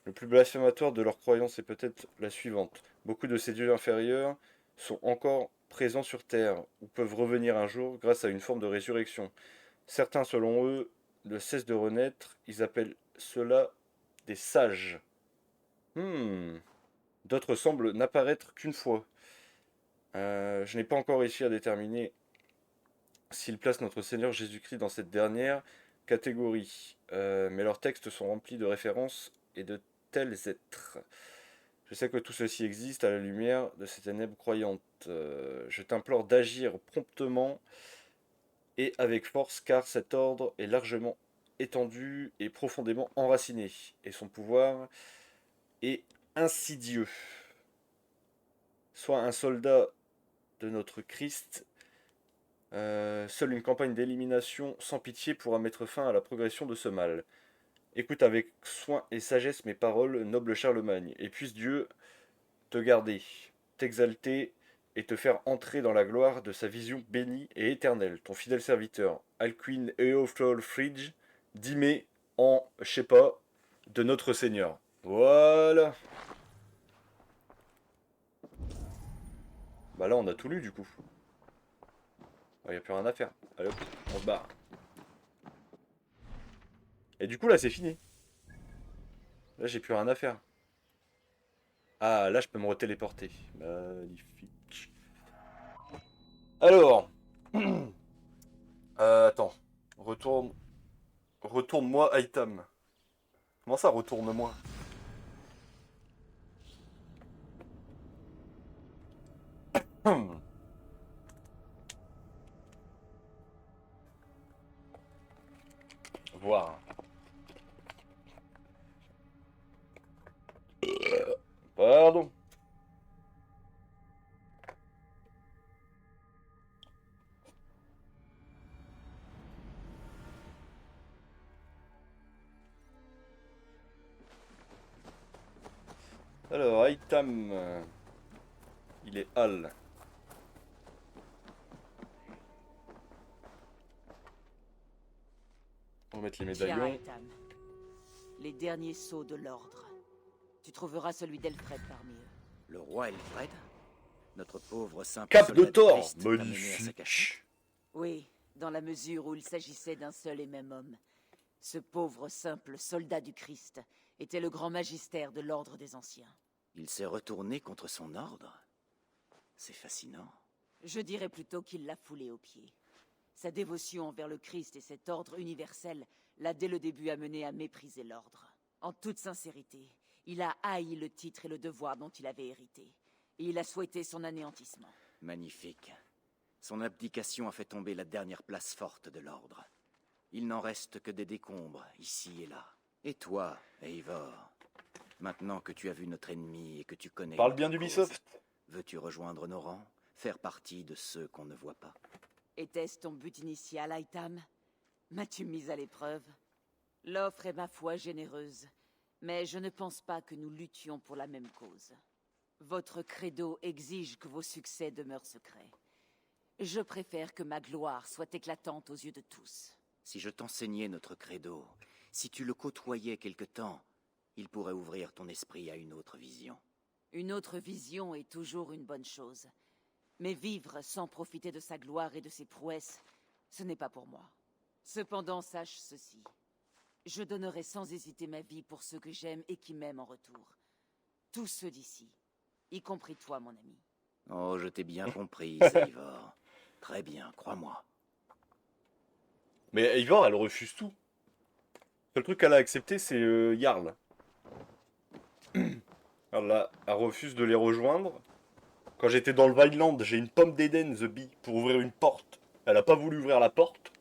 Le plus blasphématoire de leurs croyances est peut-être la suivante. Beaucoup de ces dieux inférieurs sont encore présents sur Terre, ou peuvent revenir un jour grâce à une forme de résurrection. Certains, selon eux, ne cessent de renaître, ils appellent cela des sages. D'autres semblent n'apparaître qu'une fois. Je n'ai pas encore réussi à déterminer s'ils placent notre Seigneur Jésus-Christ dans cette dernière catégorie, mais leurs textes sont remplis de références et de tels êtres. Je sais que tout ceci existe à la lumière de ces ténèbres croyantes. Je t'implore d'agir promptement et avec force, car cet ordre est largement étendu et profondément enraciné, et son pouvoir est insidieux. Sois un soldat de notre Christ. Seule une campagne d'élimination sans pitié pourra mettre fin à la progression de ce mal. Écoute avec soin et sagesse mes paroles, noble Charlemagne, et puisse Dieu te garder, t'exalter et te faire entrer dans la gloire de sa vision bénie et éternelle. Ton fidèle serviteur, Alcuin Eoflol Fridge, 10 mai en, je sais pas, de notre Seigneur. Voilà. Bah là on a tout lu du coup. Il n'y a plus rien à faire. Allez hop, on se barre. Et du coup là c'est fini. Là j'ai plus rien à faire. Ah là je peux me retéléporter. Magnifique. Alors. Attends. Retourne-moi Item. Comment ça retourne-moi? Voir. Pardon. Alors, Item. Il est Hal. On va mettre les médaillons. Itam. Les derniers sceaux de l'ordre. Tu trouveras celui d'Elfred parmi eux. Le roi Elfred? Notre pauvre simple Cap de soldat Thor, Christ t'a mené à sa magnifique. cachette. Oui, dans la mesure où il s'agissait d'un seul et même homme. Ce pauvre simple soldat du Christ était le grand magistère de l'ordre des anciens. Il s'est retourné contre son ordre? C'est fascinant. Je dirais plutôt qu'il l'a foulé aux pieds. Sa dévotion envers le Christ et cet ordre universel l'a dès le début amené à mépriser l'ordre. En toute sincérité, il a haï le titre et le devoir dont il avait hérité. Et il a souhaité son anéantissement. Magnifique. Son abdication a fait tomber la dernière place forte de l'ordre. Il n'en reste que des décombres, ici et là. Et toi, Eivor, Maintenant que tu as vu notre ennemi et que tu connais... Parle notre bien cause, d'Ubisoft. veux-tu rejoindre nos rangs? Faire partie de ceux qu'on ne voit pas? Était-ce ton but initial, Aitam? M'as-tu mise à l'épreuve? L'offre est ma foi généreuse, mais je ne pense pas que nous luttions pour la même cause. Votre credo exige que vos succès demeurent secrets. Je préfère que ma gloire soit éclatante aux yeux de tous. Si je t'enseignais notre credo, si tu le côtoyais quelque temps, il pourrait ouvrir ton esprit à une autre vision. Une autre vision est toujours une bonne chose. Mais vivre sans profiter de sa gloire et de ses prouesses, ce n'est pas pour moi. Cependant, sache ceci. Je donnerai sans hésiter ma vie pour ceux que j'aime et qui m'aiment en retour. Tous ceux d'ici, y compris toi, mon ami. Oh, je t'ai bien compris, Eivor. Très bien, crois-moi. Mais Eivor, elle refuse tout. Le seul truc qu'elle a accepté, c'est Jarl. Alors là, elle refuse de les rejoindre. Quand j'étais dans le Vineland, j'ai une pomme d'Eden, The Bee, pour ouvrir une porte. Elle a pas voulu ouvrir la porte.